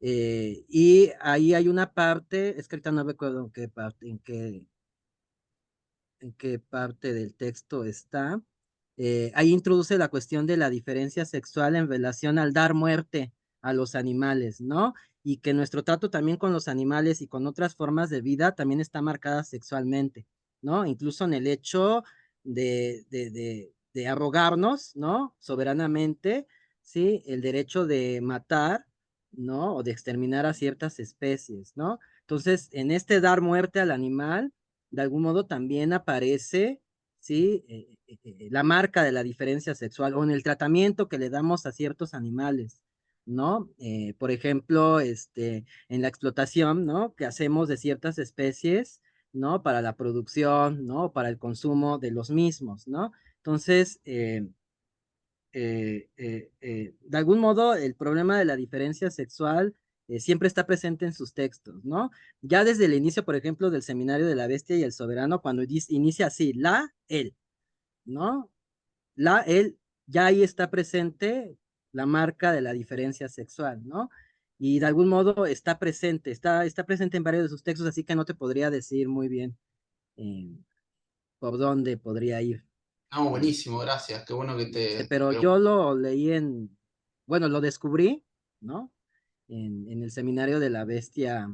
Y ahí hay una parte, es que ahorita no recuerdo en qué parte del texto está. Ahí introduce la cuestión de la diferencia sexual en relación al dar muerte a los animales, ¿no? Y que nuestro trato también con los animales y con otras formas de vida también está marcada sexualmente, ¿no? Incluso en el hecho de arrogarnos, ¿no? Soberanamente, ¿sí? El derecho de matar, ¿no? O de exterminar a ciertas especies, ¿no? Entonces, en este dar muerte al animal, de algún modo también aparece, ¿sí? La marca de la diferencia sexual o en el tratamiento que le damos a ciertos animales, ¿no? Por ejemplo, en la explotación, ¿no? Que hacemos de ciertas especies, ¿no? Para la producción, ¿no? Para el consumo de los mismos, ¿no? Entonces, de algún modo, el problema de la diferencia sexual siempre está presente en sus textos, ¿no? Ya desde el inicio, por ejemplo, del Seminario de la Bestia y el Soberano, cuando inicia así, él, ¿no? Él, ya ahí está presente la marca de la diferencia sexual, ¿no? Y de algún modo está presente en varios de sus textos, así que no te podría decir muy bien eh, por dónde podría ir. No, buenísimo, gracias, qué bueno que Pero yo lo leí bueno, lo descubrí, ¿no? En el Seminario de la Bestia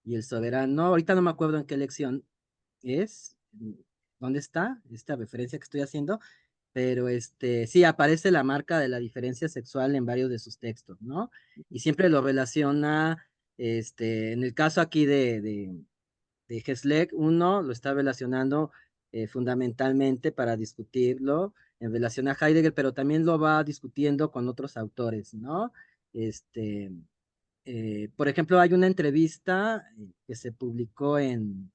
y el Soberano. Ahorita no me acuerdo en qué lección es, dónde está esta referencia que estoy haciendo, pero sí aparece la marca de la diferencia sexual en varios de sus textos, ¿no? Y siempre lo relaciona, en el caso aquí de Gesleck, uno lo está relacionando fundamentalmente para discutirlo en relación a Heidegger, pero también lo va discutiendo con otros autores, ¿no? Este, por ejemplo, hay una entrevista que se publicó en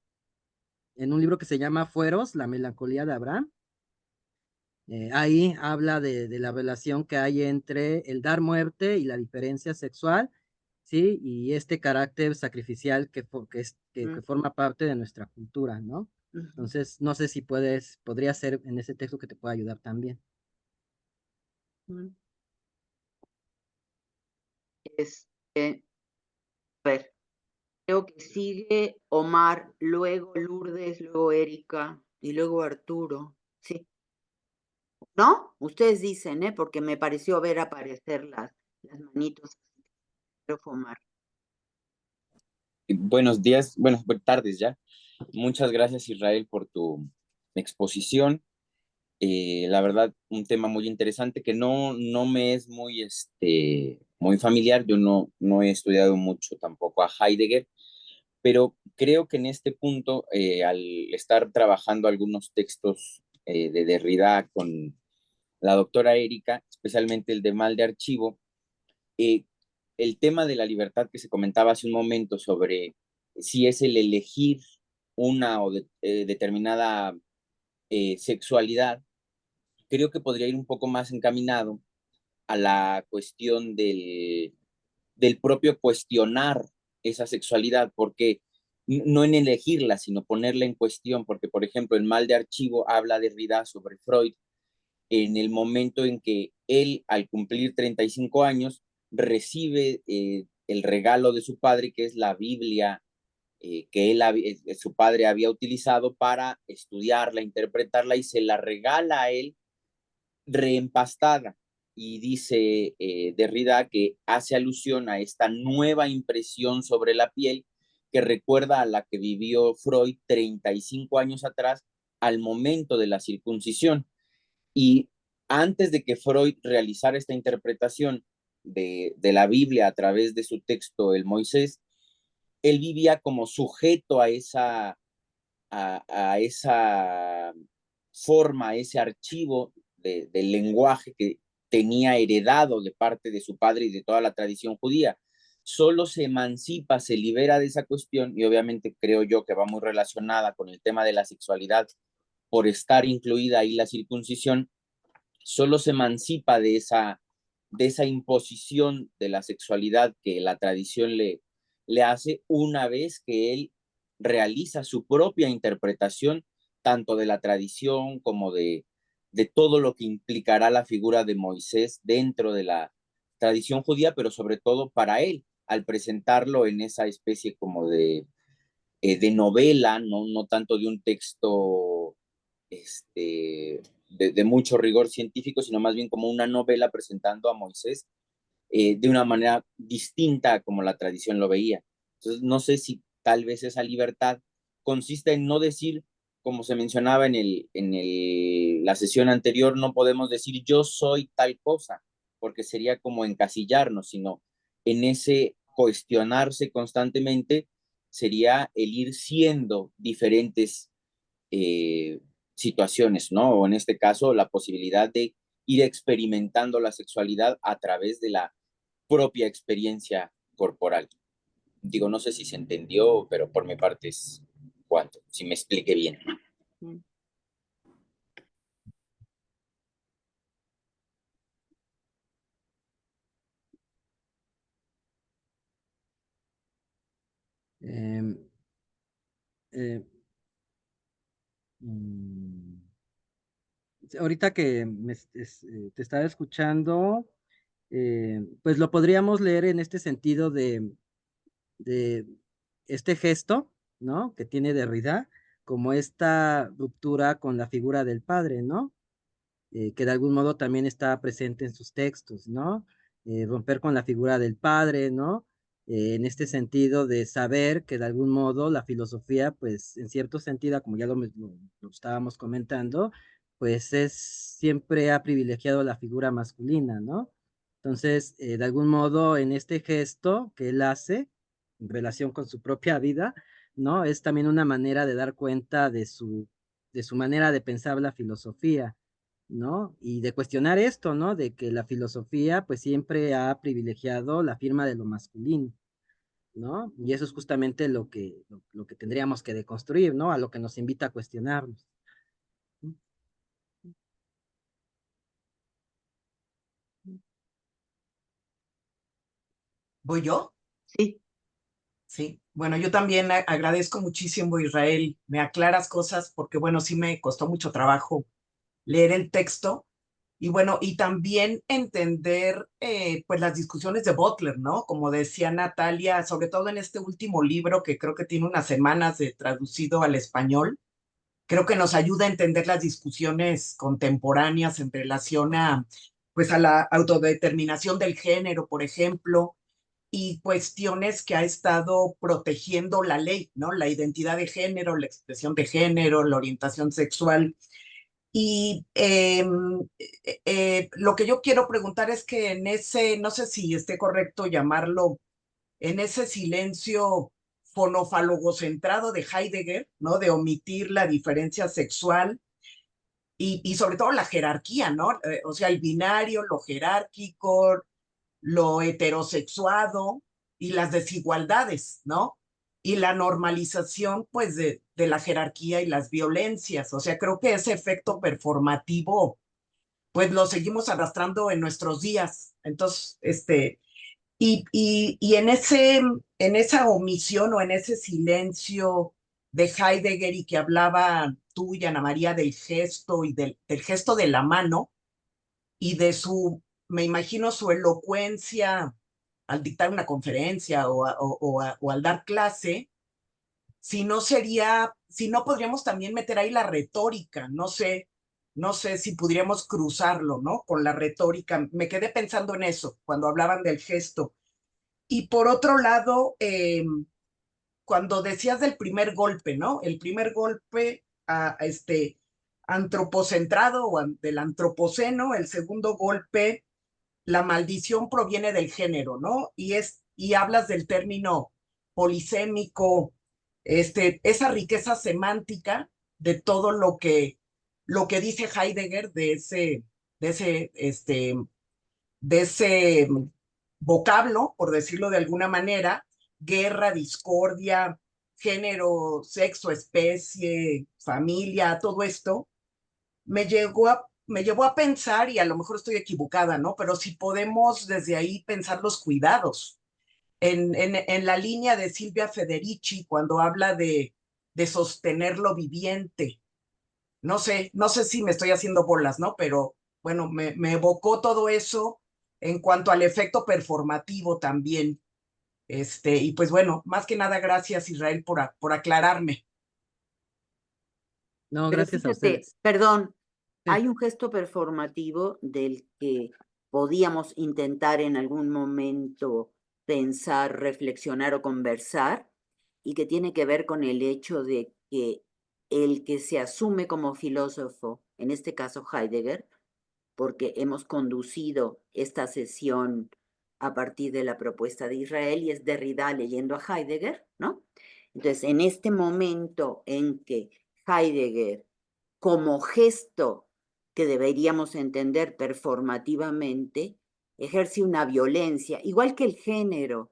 un libro que se llama Fueros, La melancolía de Abraham. Ahí habla de la relación que hay entre el dar muerte y la diferencia sexual, ¿sí? Y este carácter sacrificial que forma parte de nuestra cultura, ¿no? Entonces, no sé si podría ser en ese texto que te pueda ayudar también. A ver, creo que sigue Omar, luego Lourdes, luego Erika y luego Arturo. Sí. ¿No? Ustedes dicen, ¿eh? Porque me pareció ver aparecer las manitos. Pero fue Omar. Buenos días, buenas tardes ya. Muchas gracias, Israel, por tu exposición. La verdad, un tema muy interesante que no me es muy familiar. Yo no he estudiado mucho tampoco a Heidegger, pero creo que en este punto, al estar trabajando algunos textos de Derrida con la doctora Erika, especialmente el de Mal de Archivo, eh, el tema de la libertad que se comentaba hace un momento sobre si es el elegir una determinada sexualidad, creo que podría ir un poco más encaminado a la cuestión del propio cuestionar esa sexualidad, porque no en elegirla, sino ponerla en cuestión, porque por ejemplo el Mal de Archivo habla de Derrida sobre Freud en el momento en que él, al cumplir 35 años, recibe el regalo de su padre, que es la Biblia que su padre había utilizado para estudiarla, interpretarla, y se la regala a él reempastada. Y dice Derrida que hace alusión a esta nueva impresión sobre la piel que recuerda a la que vivió Freud 35 años atrás al momento de la circuncisión. Y antes de que Freud realizara esta interpretación de la Biblia a través de su texto, el Moisés, él vivía como sujeto a esa forma, a ese archivo del lenguaje que tenía heredado de parte de su padre y de toda la tradición judía. Solo se emancipa, se libera de esa cuestión, y obviamente creo yo que va muy relacionada con el tema de la sexualidad por estar incluida ahí la circuncisión. Solo se emancipa de esa imposición de la sexualidad que la tradición le hace una vez que él realiza su propia interpretación tanto de la tradición como de todo lo que implicará la figura de Moisés dentro de la tradición judía, pero sobre todo para él, al presentarlo en esa especie como de novela, no tanto de un texto de mucho rigor científico, sino más bien como una novela presentando a Moisés de una manera distinta a como la tradición lo veía. Entonces, no sé si tal vez esa libertad consiste en no decir, como se mencionaba la sesión anterior, no podemos decir yo soy tal cosa, porque sería como encasillarnos, sino en ese cuestionarse constantemente sería el ir siendo diferentes situaciones, ¿no? O en este caso, la posibilidad de ir experimentando la sexualidad a través de la propia experiencia corporal. Digo, no sé si se entendió, pero por mi parte es cuanto, si me expliqué bien. Eh, eh, mm, ahorita que te estaba escuchando, pues lo podríamos leer en este sentido de este gesto, ¿no? Que tiene Derrida, como esta ruptura con la figura del padre, ¿no? Que de algún modo también está presente en sus textos, ¿no? Romper con la figura del padre, ¿no? En este sentido de saber que de algún modo la filosofía, pues en cierto sentido, como ya lo estábamos comentando, pues siempre ha privilegiado la figura masculina, ¿no? Entonces, de algún modo, en este gesto que él hace en relación con su propia vida, ¿no? Es también una manera de dar cuenta de su manera de pensar la filosofía, ¿no? Y de cuestionar esto, ¿no? De que la filosofía pues siempre ha privilegiado la firma de lo masculino, ¿no? Y eso es justamente lo que tendríamos que deconstruir, ¿no? A lo que nos invita a cuestionarnos. ¿Voy yo? Sí. Sí. Bueno, yo también agradezco muchísimo, Israel. Me aclaras cosas porque, bueno, sí me costó mucho trabajo leer el texto. Y bueno, y también entender pues las discusiones de Butler, ¿no? Como decía Natalia, sobre todo en este último libro que creo que tiene unas semanas de traducido al español, creo que nos ayuda a entender las discusiones contemporáneas en relación a pues a la autodeterminación del género, por ejemplo, y cuestiones que ha estado protegiendo la ley, ¿no? La identidad de género, la expresión de género, la orientación sexual. Y lo que yo quiero preguntar es que en ese, no sé si esté correcto llamarlo, en ese silencio fonofalogocentrado de Heidegger, ¿no? De omitir la diferencia sexual y sobre todo la jerarquía, ¿no? O sea, el binario, lo jerárquico, lo heterosexuado y las desigualdades, ¿no? Y la normalización, pues, de la jerarquía y las violencias. O sea, creo que ese efecto performativo, pues, lo seguimos arrastrando en nuestros días. Entonces, y en esa omisión o en ese silencio de Heidegger y que hablaba tú y Ana María del gesto y del gesto de la mano, y de me imagino su elocuencia al dictar una conferencia o al dar clase, si no podríamos también meter ahí la retórica, no sé si podríamos cruzarlo, ¿no? Con la retórica. Me quedé pensando en eso cuando hablaban del gesto. Y por otro lado, cuando decías del primer golpe, ¿no? El primer golpe antropocentrado del antropoceno, el segundo golpe, la maldición proviene del género, ¿no? Y hablas del término polisémico, esa riqueza semántica de todo lo que dice Heidegger de ese vocablo, por decirlo de alguna manera, guerra, discordia, género, sexo, especie, familia, todo esto, me llevó a pensar, y a lo mejor estoy equivocada, ¿no? Pero si podemos desde ahí pensar los cuidados. En la línea de Silvia Federici, cuando habla de sostener lo viviente. No sé si me estoy haciendo bolas, ¿no? Pero bueno, me evocó todo eso en cuanto al efecto performativo también. Y pues bueno, más que nada, gracias Israel por aclararme. No, Pero gracias a fíjate, ustedes. perdón, Sí. hay un gesto performativo del que podíamos intentar en algún momento pensar, reflexionar o conversar, y que tiene que ver con el hecho de que el que se asume como filósofo, en este caso Heidegger, porque hemos conducido esta sesión a partir de la propuesta de Israel y es Derrida leyendo a Heidegger, ¿no? Entonces, en este momento en que Heidegger, como gesto que deberíamos entender performativamente, ejerce una violencia, igual que el género,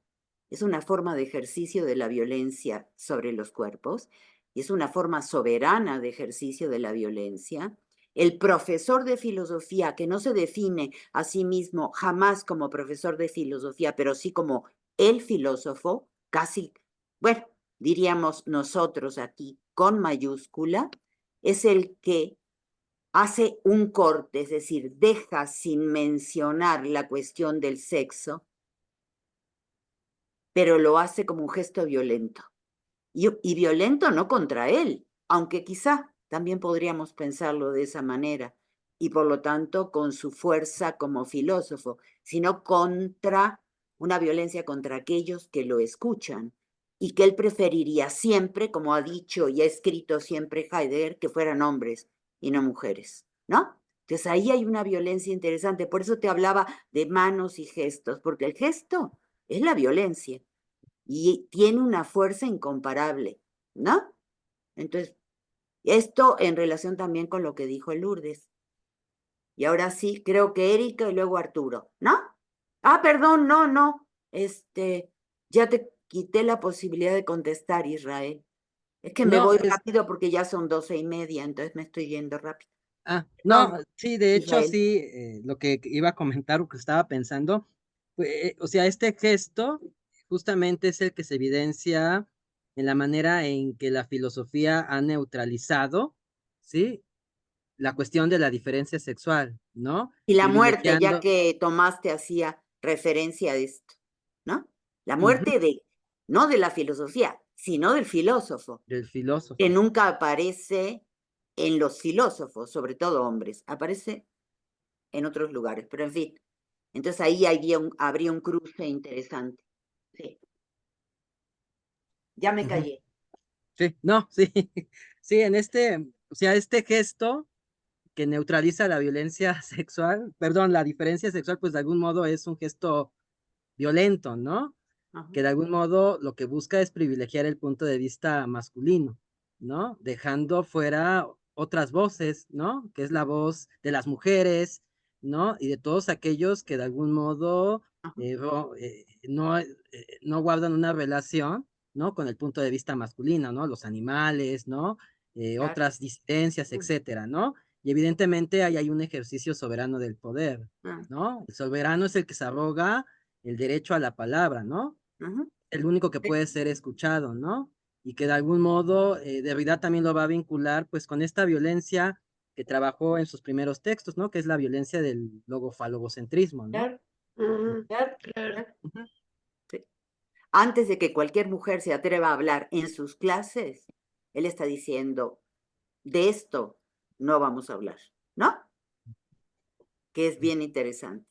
es una forma de ejercicio de la violencia sobre los cuerpos, y es una forma soberana de ejercicio de la violencia. El profesor de filosofía, que no se define a sí mismo jamás como profesor de filosofía, pero sí como el filósofo, casi, bueno, diríamos nosotros aquí con mayúscula, es el que hace un corte, es decir, deja sin mencionar la cuestión del sexo, pero lo hace como un gesto violento. Y violento no contra él, aunque quizá también podríamos pensarlo de esa manera, y por lo tanto con su fuerza como filósofo, sino contra una violencia contra aquellos que lo escuchan, y que él preferiría siempre, como ha dicho y ha escrito siempre Heidegger, que fueran hombres y no mujeres, ¿no? Entonces ahí hay una violencia interesante, por eso te hablaba de manos y gestos, porque el gesto es la violencia y tiene una fuerza incomparable, ¿no? Entonces, esto en relación también con lo que dijo Lourdes. Y ahora sí, creo que Erika y luego Arturo, ¿no? Ah, perdón, no. Ya te quité la posibilidad de contestar, Israel. Es que me No, voy rápido porque ya son 12:30, entonces me estoy yendo rápido. no, Perdón, sí, de hecho, Israel. sí, lo que iba a comentar o que estaba pensando, o sea, este gesto justamente es el que se evidencia en la manera en que la filosofía ha neutralizado, ¿sí? La cuestión de la diferencia sexual, ¿no? Y la muerte, ya Privilegiando, que Tomás te hacía referencia a esto, ¿no? La ujú, muerte no de la filosofía, sino del filósofo, del que filósofo. nunca aparece en los filósofos, sobre todo hombres, aparece en otros lugares, pero en fin. Entonces ahí habría un cruce interesante. Sí, ya me Ujú. callé. Sí, no, sí, sí, o sea, este gesto que neutraliza la violencia sexual, perdón, la diferencia sexual, pues de algún modo es un gesto violento, ¿no? Ajá. Que de algún modo lo que busca es privilegiar el punto de vista masculino, ¿no? Dejando fuera otras voces, ¿no? Que es la voz de las mujeres, ¿no? Y de todos aquellos que de algún modo Ajá. no guardan una relación, ¿no? Con el punto de vista masculino, ¿no? Los animales, ¿no? Claro. Otras disidencias, etcétera, ¿no? Y evidentemente ahí hay un ejercicio soberano del poder, Ah, ¿no? El soberano es el que se arroga el derecho a la palabra, ¿no? ajá. El único que Sí, puede ser escuchado, ¿no? Y que de algún modo Derrida también lo va a vincular pues con esta violencia que trabajó en sus primeros textos, ¿no? Que es la violencia del logofalogocentrismo, ¿no? Claro, Ujú, claro, claro. claro. Ujú. Sí. Antes de que cualquier mujer se atreva a hablar en sus clases, él está diciendo, de esto no vamos a hablar, ¿no? Que es bien interesante.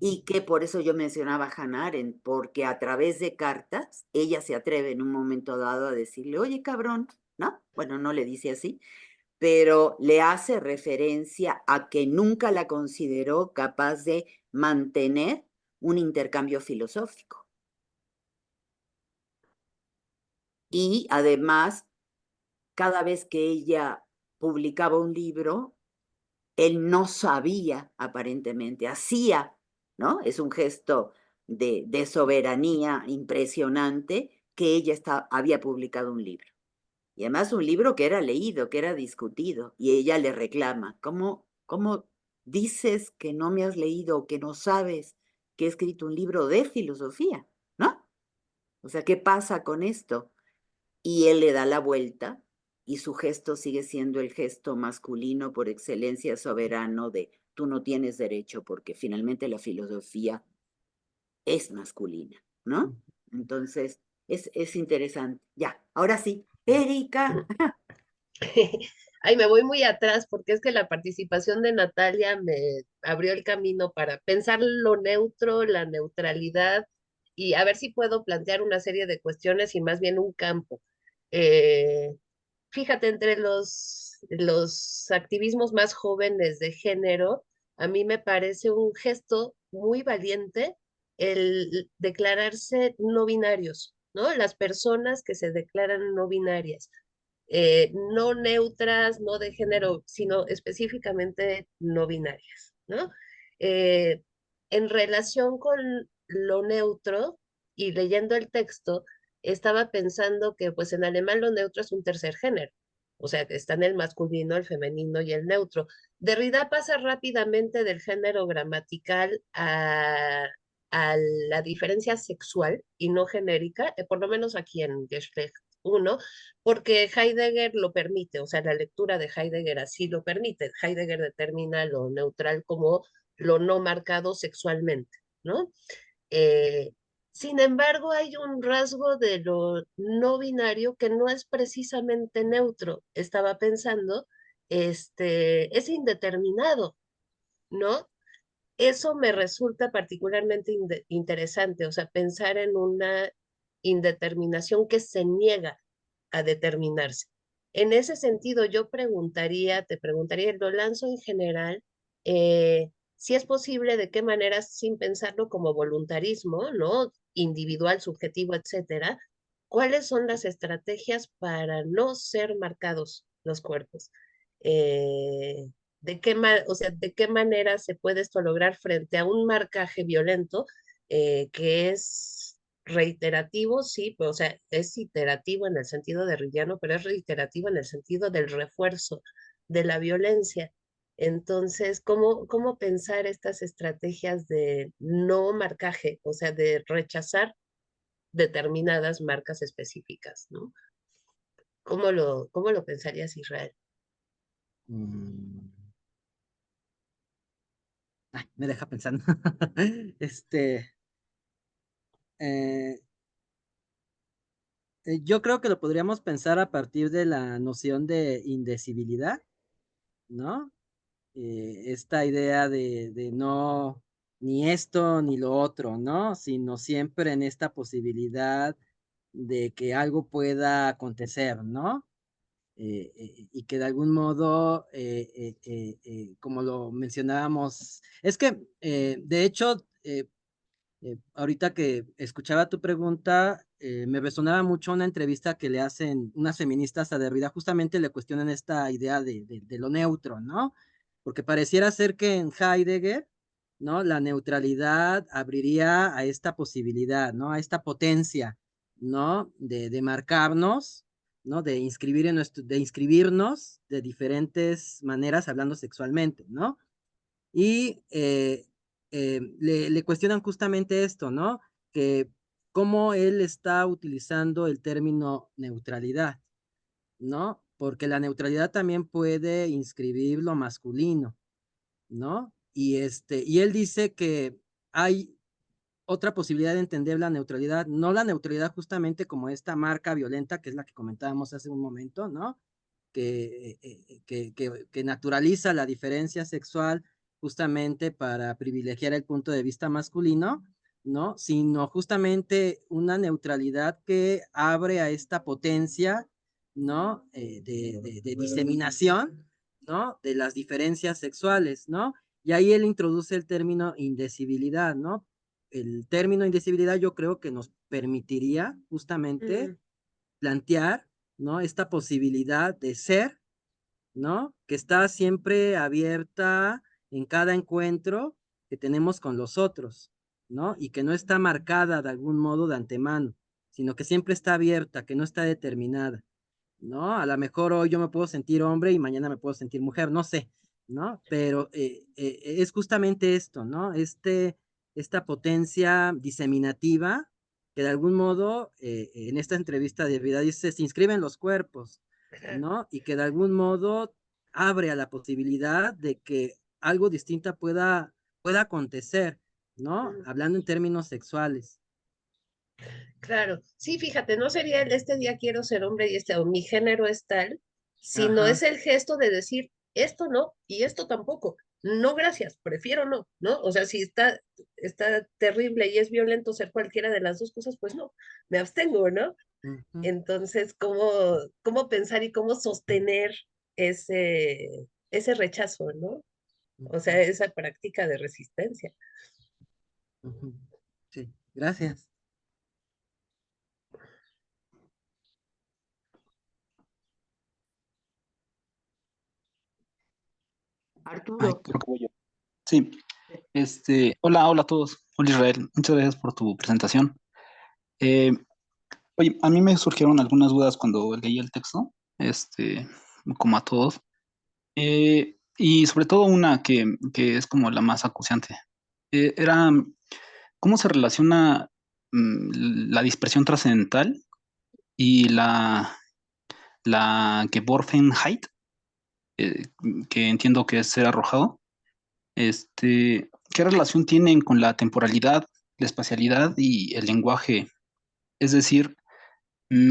Y que por eso yo mencionaba a Hannah Arendt, porque a través de cartas, ella se atreve en un momento dado a decirle, oye, cabrón, ¿no? Bueno, no le dice así, pero le hace referencia a que nunca la consideró capaz de mantener un intercambio filosófico. Y además, cada vez que ella publicaba un libro, él no sabía aparentemente, hacía, ¿no? Es un gesto de soberanía impresionante que ella había publicado un libro. Y además un libro que era leído, que era discutido, y ella le reclama, ¿cómo dices que no me has leído o que no sabes que he escrito un libro de filosofía? ¿No? O sea, ¿qué pasa con esto? Y él le da la vuelta y su gesto sigue siendo el gesto masculino por excelencia soberano de tú no tienes derecho porque finalmente la filosofía es masculina, ¿no? Entonces, es interesante. Ya, ahora sí, Erika. Ay, me voy muy atrás porque es que la participación de Natalia me abrió el camino para pensar lo neutro, la neutralidad y a ver si puedo plantear una serie de cuestiones y más bien un campo. Eh, Fíjate, entre los activismos más jóvenes de género, a mí me parece un gesto muy valiente el declararse no binarios, ¿no? Las personas que se declaran no binarias, no neutras, no de género, sino específicamente no binarias, ¿no? Eh, en relación con lo neutro y leyendo el texto, estaba pensando que pues en alemán lo neutro es un tercer género, o sea, que están el masculino, el femenino y el neutro. Derrida pasa rápidamente del género gramatical a la diferencia sexual y no genérica, por lo menos aquí en Geschlecht 1, porque Heidegger lo permite, o sea, la lectura de Heidegger así lo permite. Heidegger determina lo neutral como lo no marcado sexualmente, ¿no? Eh, Sin embargo, hay un rasgo de lo no binario que no es precisamente neutro. Estaba pensando, es indeterminado, ¿no? Eso me resulta particularmente interesante, o sea, pensar en una indeterminación que se niega a determinarse. En ese sentido, te preguntaría, lo lanzo en general, si es posible, de qué manera, sin pensarlo como voluntarismo, ¿no? Individual, subjetivo, etcétera, ¿cuáles son las estrategias para no ser marcados los cuerpos? Eh, o sea, de qué manera se puede esto lograr frente a un marcaje violento que es reiterativo, sí, pero, o sea, es iterativo en el sentido derridiano, pero es reiterativo en el sentido del refuerzo de la violencia. Entonces, ¿cómo pensar estas estrategias de no marcaje, o sea, de rechazar determinadas marcas específicas, ¿no? ¿Cómo lo pensarías, Israel? Mm, ay, me deja pensando. Eh, yo creo que lo podríamos pensar a partir de la noción de indecibilidad, ¿no? Esta idea de no, ni esto ni lo otro, ¿no? Sino siempre en esta posibilidad de que algo pueda acontecer, ¿no? Y que de algún modo, como lo mencionábamos, es que de hecho, ahorita que escuchaba tu pregunta, me resonaba mucho una entrevista que le hacen unas feministas a Derrida, justamente le cuestionan esta idea de lo neutro, ¿no? Porque pareciera ser que en Heidegger, ¿no? La neutralidad abriría a esta posibilidad, ¿no? A esta potencia, ¿no? De marcarnos, ¿no? De inscribirnos de diferentes maneras hablando sexualmente, ¿no? Y le cuestionan justamente esto, ¿no? Que cómo él está utilizando el término neutralidad, ¿no? porque la neutralidad también puede inscribir lo masculino, ¿no? Y él dice que hay otra posibilidad de entender la neutralidad, no la neutralidad justamente como esta marca violenta, que es la que comentábamos hace un momento, ¿no? Que naturaliza la diferencia sexual justamente para privilegiar el punto de vista masculino, ¿no? Sino justamente una neutralidad que abre a esta potencia, ¿no? De diseminación, ¿no? De las diferencias sexuales, ¿no? Y ahí él introduce el término indecibilidad, ¿no? El término indecibilidad yo creo que nos permitiría justamente plantear, ¿no? Esta posibilidad de ser, ¿no? Que está siempre abierta en cada encuentro que tenemos con los otros, ¿no? Y que no está marcada de algún modo de antemano, sino que siempre está abierta, que no está determinada, ¿no? A lo mejor hoy yo me puedo sentir hombre y mañana me puedo sentir mujer, no sé, ¿no? Pero es justamente esto, ¿no? Esta potencia diseminativa que de algún modo en esta entrevista de vida dice, se inscriben los cuerpos, ¿no? Y que de algún modo abre a la posibilidad de que algo distinta pueda acontecer, ¿no? Hablando en términos sexuales. Claro, sí, fíjate, no sería el este día quiero ser hombre y o mi género es tal, sino es Ajá. el gesto de decir esto no y esto tampoco. No, gracias, prefiero no, ¿no? O sea, si está terrible y es violento ser cualquiera de las dos cosas, pues no, me abstengo, ¿no? Ujú, Entonces, ¿cómo pensar y cómo sostener ese rechazo, ¿no? O sea, ujú, esa práctica de resistencia. ujú. Sí, gracias. Ay, Arturo, creo que voy yo. Sí, hola a todos. Hola Israel, muchas gracias por tu presentación. Eh, Oye, a mí me surgieron algunas dudas cuando leí el texto, como a todos, y sobre todo una que es como la más acuciante. Era cómo se relaciona la dispersión trascendental y la Geworfenheit, eh, que entiendo que es ser arrojado. ¿Qué relación tienen con la temporalidad, la espacialidad y el lenguaje? Es decir,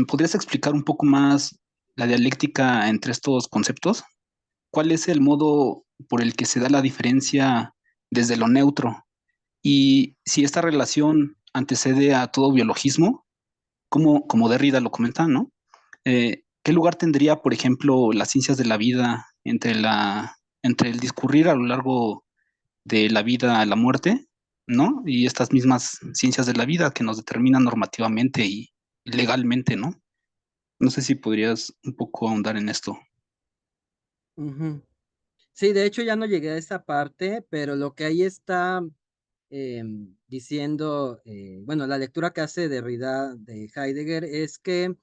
¿podrías explicar un poco más la dialéctica entre estos conceptos? ¿Cuál es el modo por el que se da la diferencia desde lo neutro? Y si esta relación antecede a todo biologismo, como Derrida lo comenta, ¿no? ¿Qué lugar tendría, por ejemplo, las ciencias de la vida entre el discurrir a lo largo de la vida a la muerte, ¿no? Y estas mismas ciencias de la vida que nos determinan normativamente y legalmente, ¿no? No sé si podrías un poco ahondar en esto. Ujú. Sí, de hecho ya no llegué a esa parte, pero lo que ahí está diciendo, bueno, la lectura que hace Derrida de Heidegger es que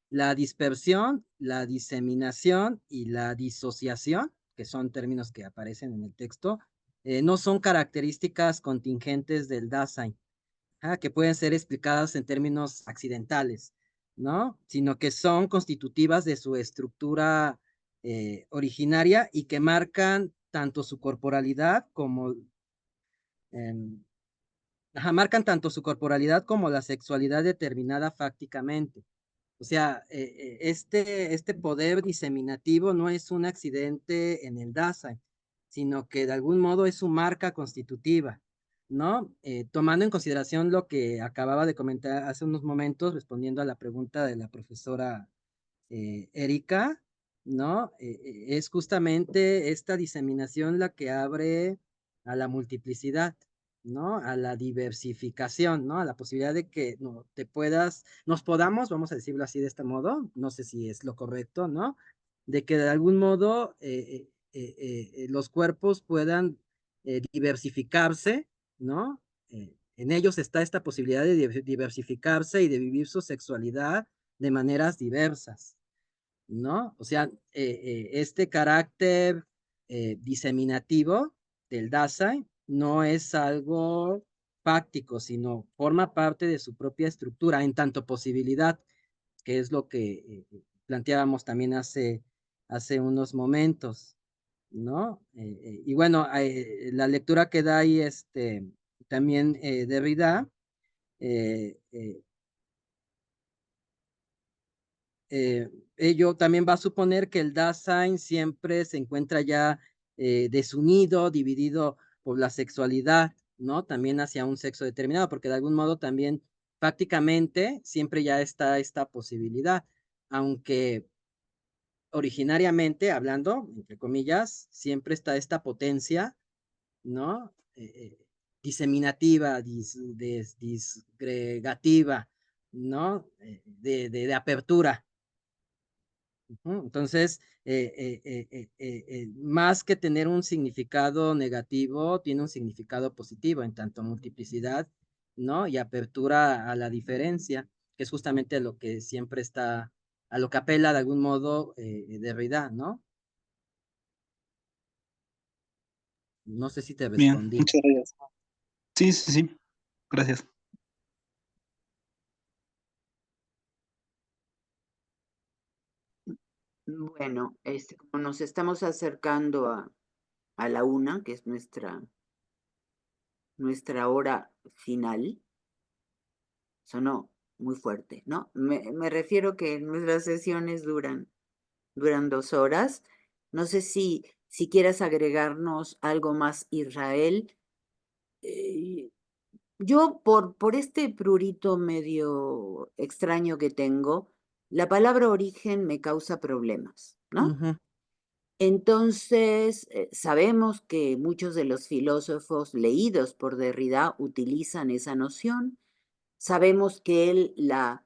la dispersión, la diseminación y la disociación, que son términos que aparecen en el texto, no son características contingentes del Dasein, que pueden ser explicadas en términos accidentales, ¿no? Sino que son constitutivas de su estructura originaria y que marcan tanto su corporalidad como em, marcan tanto su corporalidad como la sexualidad determinada fácticamente. O sea, este poder diseminativo no es un accidente en el Dasein, sino que de algún modo es su marca constitutiva, ¿no? Tomando en consideración lo que acababa de comentar hace unos momentos, respondiendo a la pregunta de la profesora Erika, ¿no? Es justamente esta diseminación la que abre a la multiplicidad, ¿no? A la diversificación, ¿no? A la posibilidad de que no, nos podamos, vamos a decirlo así de este modo, no sé si es lo correcto, ¿no? De que de algún modo los cuerpos puedan diversificarse, ¿no? En ellos está esta posibilidad de diversificarse y de vivir su sexualidad de maneras diversas, ¿no? O sea, este carácter diseminativo del Dasein no es algo fáctico, sino forma parte de su propia estructura en tanto posibilidad, que es lo que planteábamos también hace hace unos momentos, ¿no? Y bueno, la lectura que da ahí también Derrida, ello también va a suponer que el Dasein siempre se encuentra ya desunido, dividido por la sexualidad, ¿no? También hacia un sexo determinado, porque de algún modo también prácticamente siempre ya está esta posibilidad, aunque originariamente hablando, entre comillas, siempre está esta potencia, ¿no? Diseminativa, disgregativa, ¿no? De apertura. Entonces, más que tener un significado negativo, tiene un significado positivo en tanto multiplicidad, ¿no? Y apertura a la diferencia, que es justamente lo que siempre está, a lo que apela de algún modo Derrida, ¿no? No sé si te Bien, respondí. muchas gracias. Sí, sí, sí. Gracias. Bueno, como nos estamos acercando a la 1, que es nuestra hora final, sonó muy fuerte, ¿no? Me refiero que nuestras sesiones duran 2 horas. No sé si quieras agregarnos algo más, Israel. Yo, por este prurito medio extraño que tengo, la palabra origen me causa problemas, ¿no? Ujú. Entonces, sabemos que muchos de los filósofos leídos por Derrida utilizan esa noción. Sabemos que él la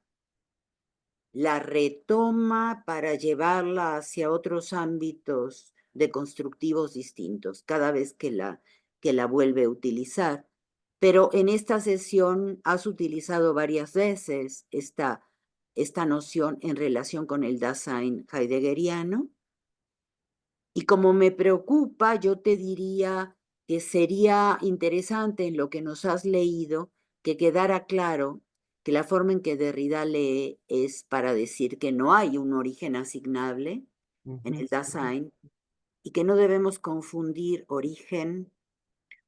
retoma para llevarla hacia otros ámbitos deconstructivos distintos, cada vez que la vuelve a utilizar. Pero en esta sesión has utilizado varias veces esta noción en relación con el Dasein heideggeriano. Y como me preocupa, yo te diría que sería interesante en lo que nos has leído que quedara claro que la forma en que Derrida lee es para decir que no hay un origen asignable en el Dasein y que no debemos confundir origen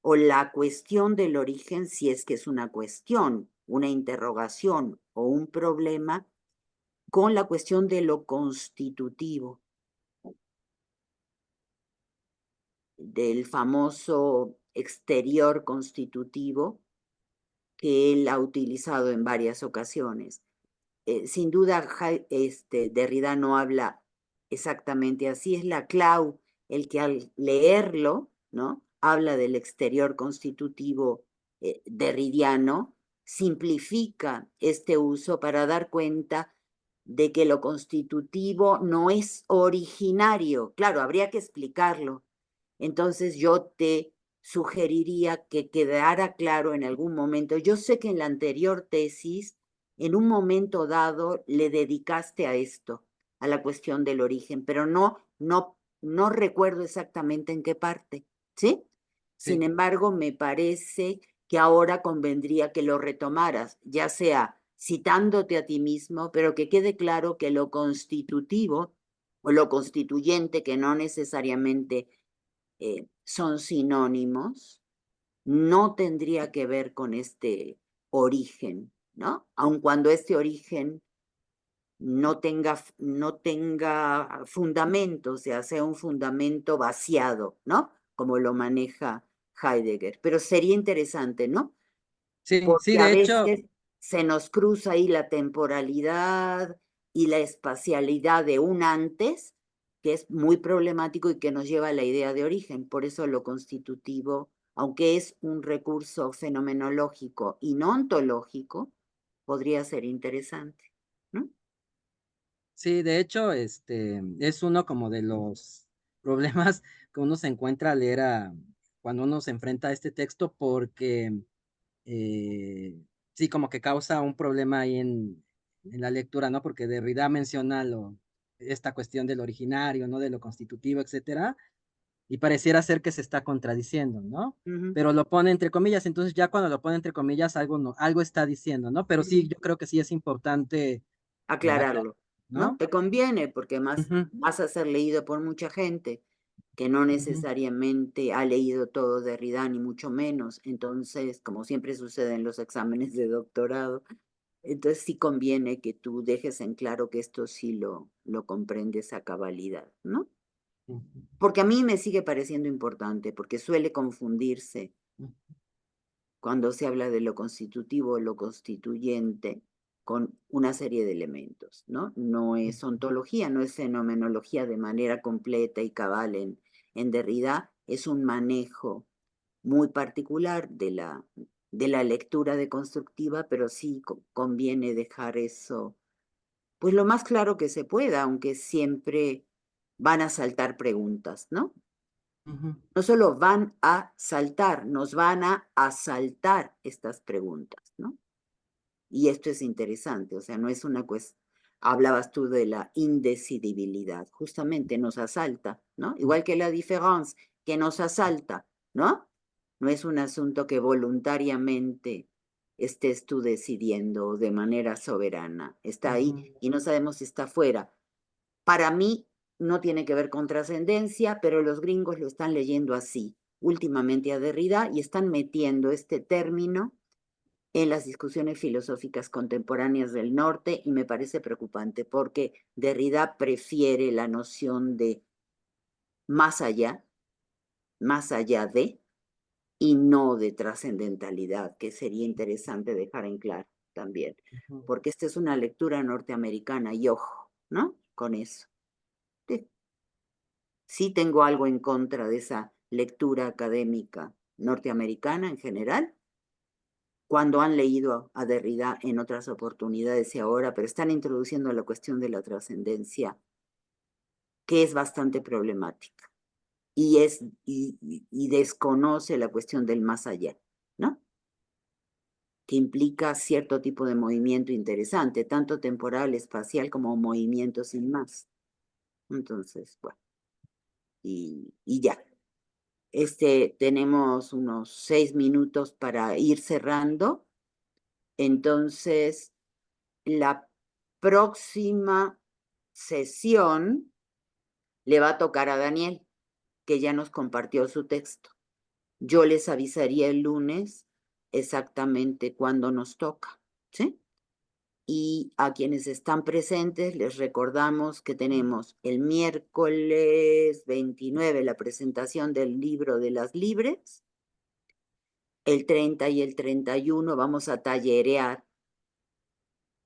o la cuestión del origen, si es que es una cuestión, una interrogación o un problema, con la cuestión de lo constitutivo, del famoso exterior constitutivo que él ha utilizado en varias ocasiones. Sin duda, Derrida no habla exactamente así, es Laclau el que al leerlo, ¿no? Habla del exterior constitutivo derridiano, simplifica este uso para dar cuenta de que lo constitutivo no es originario. Claro, habría que explicarlo. Entonces yo te sugeriría que quedara claro en algún momento. Yo sé que en la anterior tesis, en un momento dado, le dedicaste a esto, a la cuestión del origen, pero no recuerdo exactamente en qué parte, ¿sí? Sin Sí. embargo, me parece que ahora convendría que lo retomaras, ya sea citándote a ti mismo, pero que quede claro que lo constitutivo o lo constituyente, que no necesariamente son sinónimos, no tendría que ver con este origen, ¿no? Aun cuando este origen no tenga fundamento, o sea, sea un fundamento vaciado, ¿no? Como lo maneja Heidegger. Pero sería interesante, ¿no? Sí, sí, Porque a de hecho, veces se nos cruza ahí la temporalidad y la espacialidad de un antes, que es muy problemático y que nos lleva a la idea de origen. Por eso lo constitutivo, aunque es un recurso fenomenológico y no ontológico, podría ser interesante, ¿no? sí, de hecho, es uno como de los problemas que uno se encuentra al leer cuando uno se enfrenta a este texto, porque sí, como que causa un problema ahí en la lectura, ¿no? Porque Derrida menciona esta cuestión del originario, ¿no? De lo constitutivo, etcétera, y pareciera ser que se está contradiciendo, ¿no? Ujú, Pero lo pone entre comillas, entonces ya cuando lo pone entre comillas, algo está diciendo, ¿no? Pero sí, ujú. yo creo que sí es importante aclarar. Aclararlo. ¿no? Te conviene porque Ujú, vas a ser leído por mucha gente que no ujú, necesariamente ha leído todo Derrida, ni mucho menos. Entonces, como siempre sucede en los exámenes de doctorado, entonces sí conviene que tú dejes en claro que esto sí lo comprendes a cabalidad, ¿no? ujú, Porque a mí me sigue pareciendo importante, porque suele confundirse ujú, cuando se habla de lo constitutivo o lo constituyente con una serie de elementos, ¿no? No es ontología, no es fenomenología de manera completa y cabal en Derrida, es un manejo muy particular de la lectura deconstructiva, pero sí conviene dejar eso, pues lo más claro que se pueda, aunque siempre van a saltar preguntas, ¿no? ujú, No solo van a saltar, nos van a asaltar estas preguntas, ¿no? Y esto es interesante, o sea, no es una cuestión, hablabas tú de la indecidibilidad, justamente nos asalta, ¿no? Igual que la différence, que nos asalta, ¿no? No es un asunto que voluntariamente estés tú decidiendo de manera soberana, está ahí ujú, y no sabemos si está fuera. Para mí no tiene que ver con trascendencia, pero los gringos lo están leyendo así últimamente a Derrida y están metiendo este término en las discusiones filosóficas contemporáneas del norte y me parece preocupante porque Derrida prefiere la noción de más allá de, y no de trascendentalidad, que sería interesante dejar en claro también, ujú. porque esta es una lectura norteamericana y ojo, ¿no? Con eso. Sí, sí tengo algo en contra de esa lectura académica norteamericana en general, cuando han leído a Derrida en otras oportunidades y ahora, pero están introduciendo la cuestión de la trascendencia, que es bastante problemática y desconoce la cuestión del más allá, ¿no? Que implica cierto tipo de movimiento interesante, tanto temporal, espacial, como movimiento sin más. Entonces, bueno, y ya. Tenemos unos 6 minutos para ir cerrando. Entonces, la próxima sesión le va a tocar a Daniel, que ya nos compartió su texto. Yo les avisaría el lunes exactamente cuándo nos toca, ¿sí? Y a quienes están presentes les recordamos que tenemos el miércoles 29 la presentación del libro de las libres. El 30 y el 31 vamos a tallerear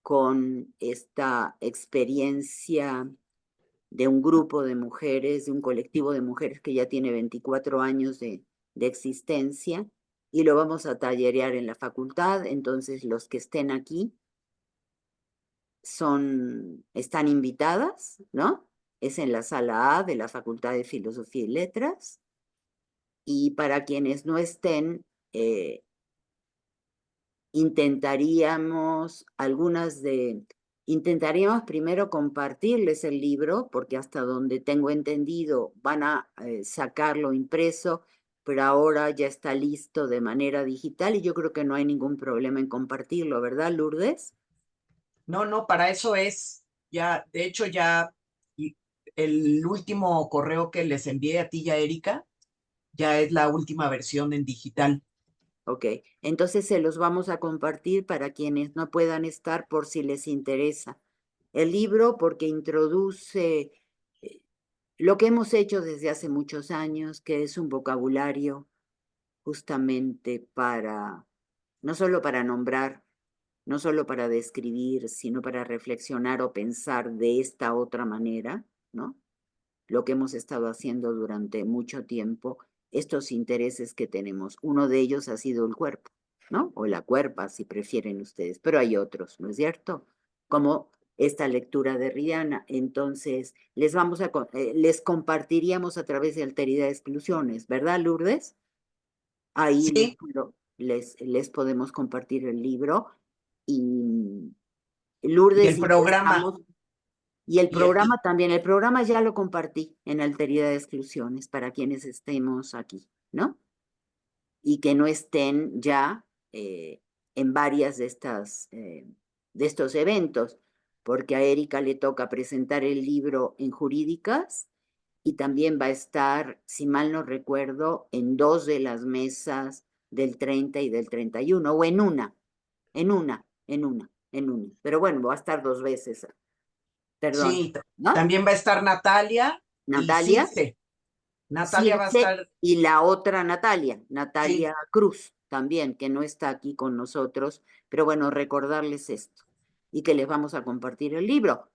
con esta experiencia de un grupo de mujeres, de un colectivo de mujeres que ya tiene 24 años de existencia, y lo vamos a tallerear en la facultad. Entonces los que estén aquí están invitadas, ¿no? Es en la sala A de la Facultad de Filosofía y Letras, y para quienes no estén, intentaríamos primero compartirles el libro, porque hasta donde tengo entendido van a sacarlo impreso, pero ahora ya está listo de manera digital y yo creo que no hay ningún problema en compartirlo, ¿verdad, Lourdes? No, para eso es, ya, de hecho ya el último correo que les envié a ti y a Erika, ya es la última versión en digital. Ok, entonces se los vamos a compartir para quienes no puedan estar por si les interesa. El libro porque introduce lo que hemos hecho desde hace muchos años, que es un vocabulario justamente no solo para nombrar, no solo para describir, sino para reflexionar o pensar de esta otra manera, ¿no? Lo que hemos estado haciendo durante mucho tiempo, estos intereses que tenemos. Uno de ellos ha sido el cuerpo, ¿no? O la cuerpa, si prefieren ustedes, pero hay otros, ¿no es cierto? Como esta lectura de Rihanna. Entonces, les compartiríamos a través de Alteridad de Exclusiones, ¿verdad, Lourdes? Ahí Sí, les podemos compartir el libro y y Lourdes el y yo programa, estamos. Y el y el, programa también, el programa ya lo compartí en Alteridad de Exclusiones para quienes estemos aquí, ¿no? Y que no estén ya en varias de estos eventos, porque a Erika le toca presentar el libro en Jurídicas y también va a estar, si mal no recuerdo, en 2 de las mesas del 30 y del 31, o en una. Pero bueno, va a estar 2 veces, perdón, Sí, ¿no? también va a estar Natalia y Natalia, Circe. Natalia va a Circe estar, y la otra Natalia, sí, Natalia Cruz, también, que no está aquí con nosotros, pero bueno, recordarles esto y que les vamos a compartir el libro.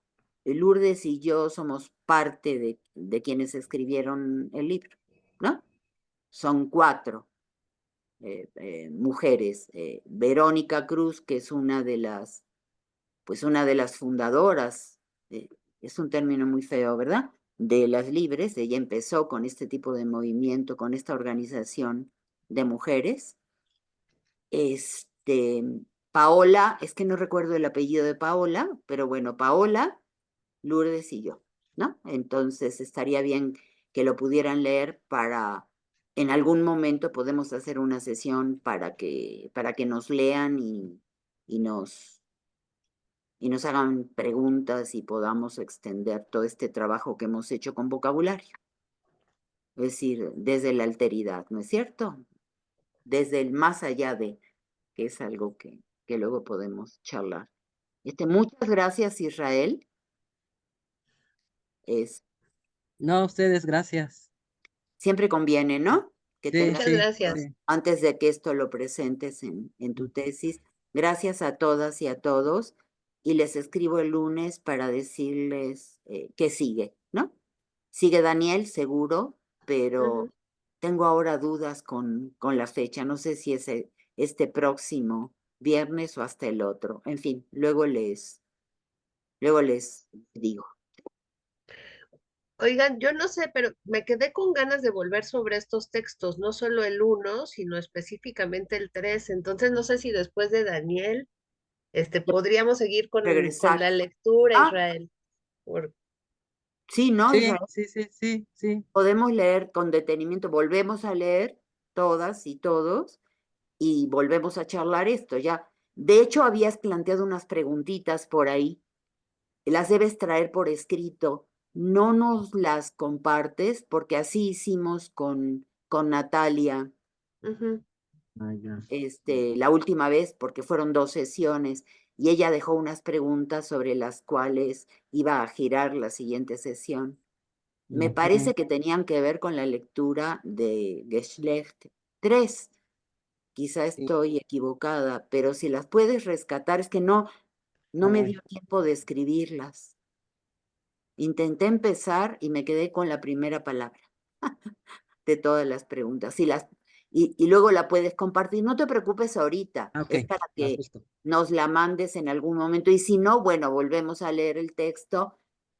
Lourdes y yo somos parte de quienes escribieron el libro, ¿no? Son 4 mujeres. Verónica Cruz, que es una de las fundadoras, es un término muy feo, ¿verdad? De las libres, ella empezó con este tipo de movimiento, con esta organización de mujeres. Paola, es que no recuerdo el apellido de Paola, pero bueno, Paola, Lourdes y yo, ¿no? Entonces estaría bien que lo pudieran leer en algún momento podemos hacer una sesión para que nos lean y nos hagan preguntas y podamos extender todo este trabajo que hemos hecho con vocabulario. Es decir, desde la alteridad, ¿no es cierto? Desde el más allá de, que es algo que luego podemos charlar. Muchas gracias, Israel. No, ustedes, gracias. Siempre conviene, ¿no? Que Sí, tengas, Muchas sí, gracias. sí. antes de que esto lo presentes en tu tesis. Gracias a todas y a todos. Y les escribo el lunes para decirles qué sigue, ¿no? Sigue Daniel, seguro, pero Ujú. tengo ahora dudas con la fecha. No sé si es este próximo viernes o hasta el otro. En fin, luego les digo. Oigan, yo no sé, pero me quedé con ganas de volver sobre estos textos, no solo el 1, sino específicamente el 3. Entonces, no sé si después de Daniel, podríamos seguir con Regresar. la lectura, Ah, Israel. sí, ¿no, Sí, Israel? sí. Podemos leer con detenimiento, volvemos a leer todas y todos y volvemos a charlar esto ya. De hecho, habías planteado unas preguntitas por ahí, las debes traer por escrito, no nos las compartes porque así hicimos con Natalia Ujú. Ah, ya. la última vez porque fueron 2 sesiones y ella dejó unas preguntas sobre las cuales iba a girar la siguiente sesión. Me Ujú. parece que tenían que ver con la lectura de Geschlecht 3. Quizá Sí. estoy equivocada, pero si las puedes rescatar, es que no me Ay, dio tiempo de escribirlas. Intenté empezar y me quedé con la primera palabra de todas las preguntas. Y luego la puedes compartir. No te preocupes ahorita, ok, es para las que busco. nos la mandes en algún momento. Y si no, bueno, volvemos a leer el texto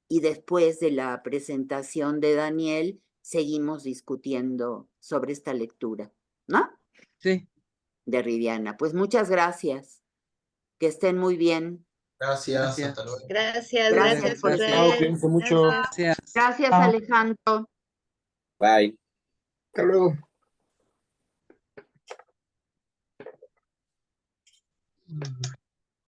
y después de la presentación de Daniel, seguimos discutiendo sobre esta lectura, ¿no? Sí, De Riviana. Pues muchas gracias. Que estén muy bien. Gracias, gracias. hasta luego. Gracias, Hasta luego, Gracias gracias, por gracias. Chao, estar. Israel. cuídense mucho. Gracias. Gracias. Gracias, Alejandro. Bye. Hasta luego.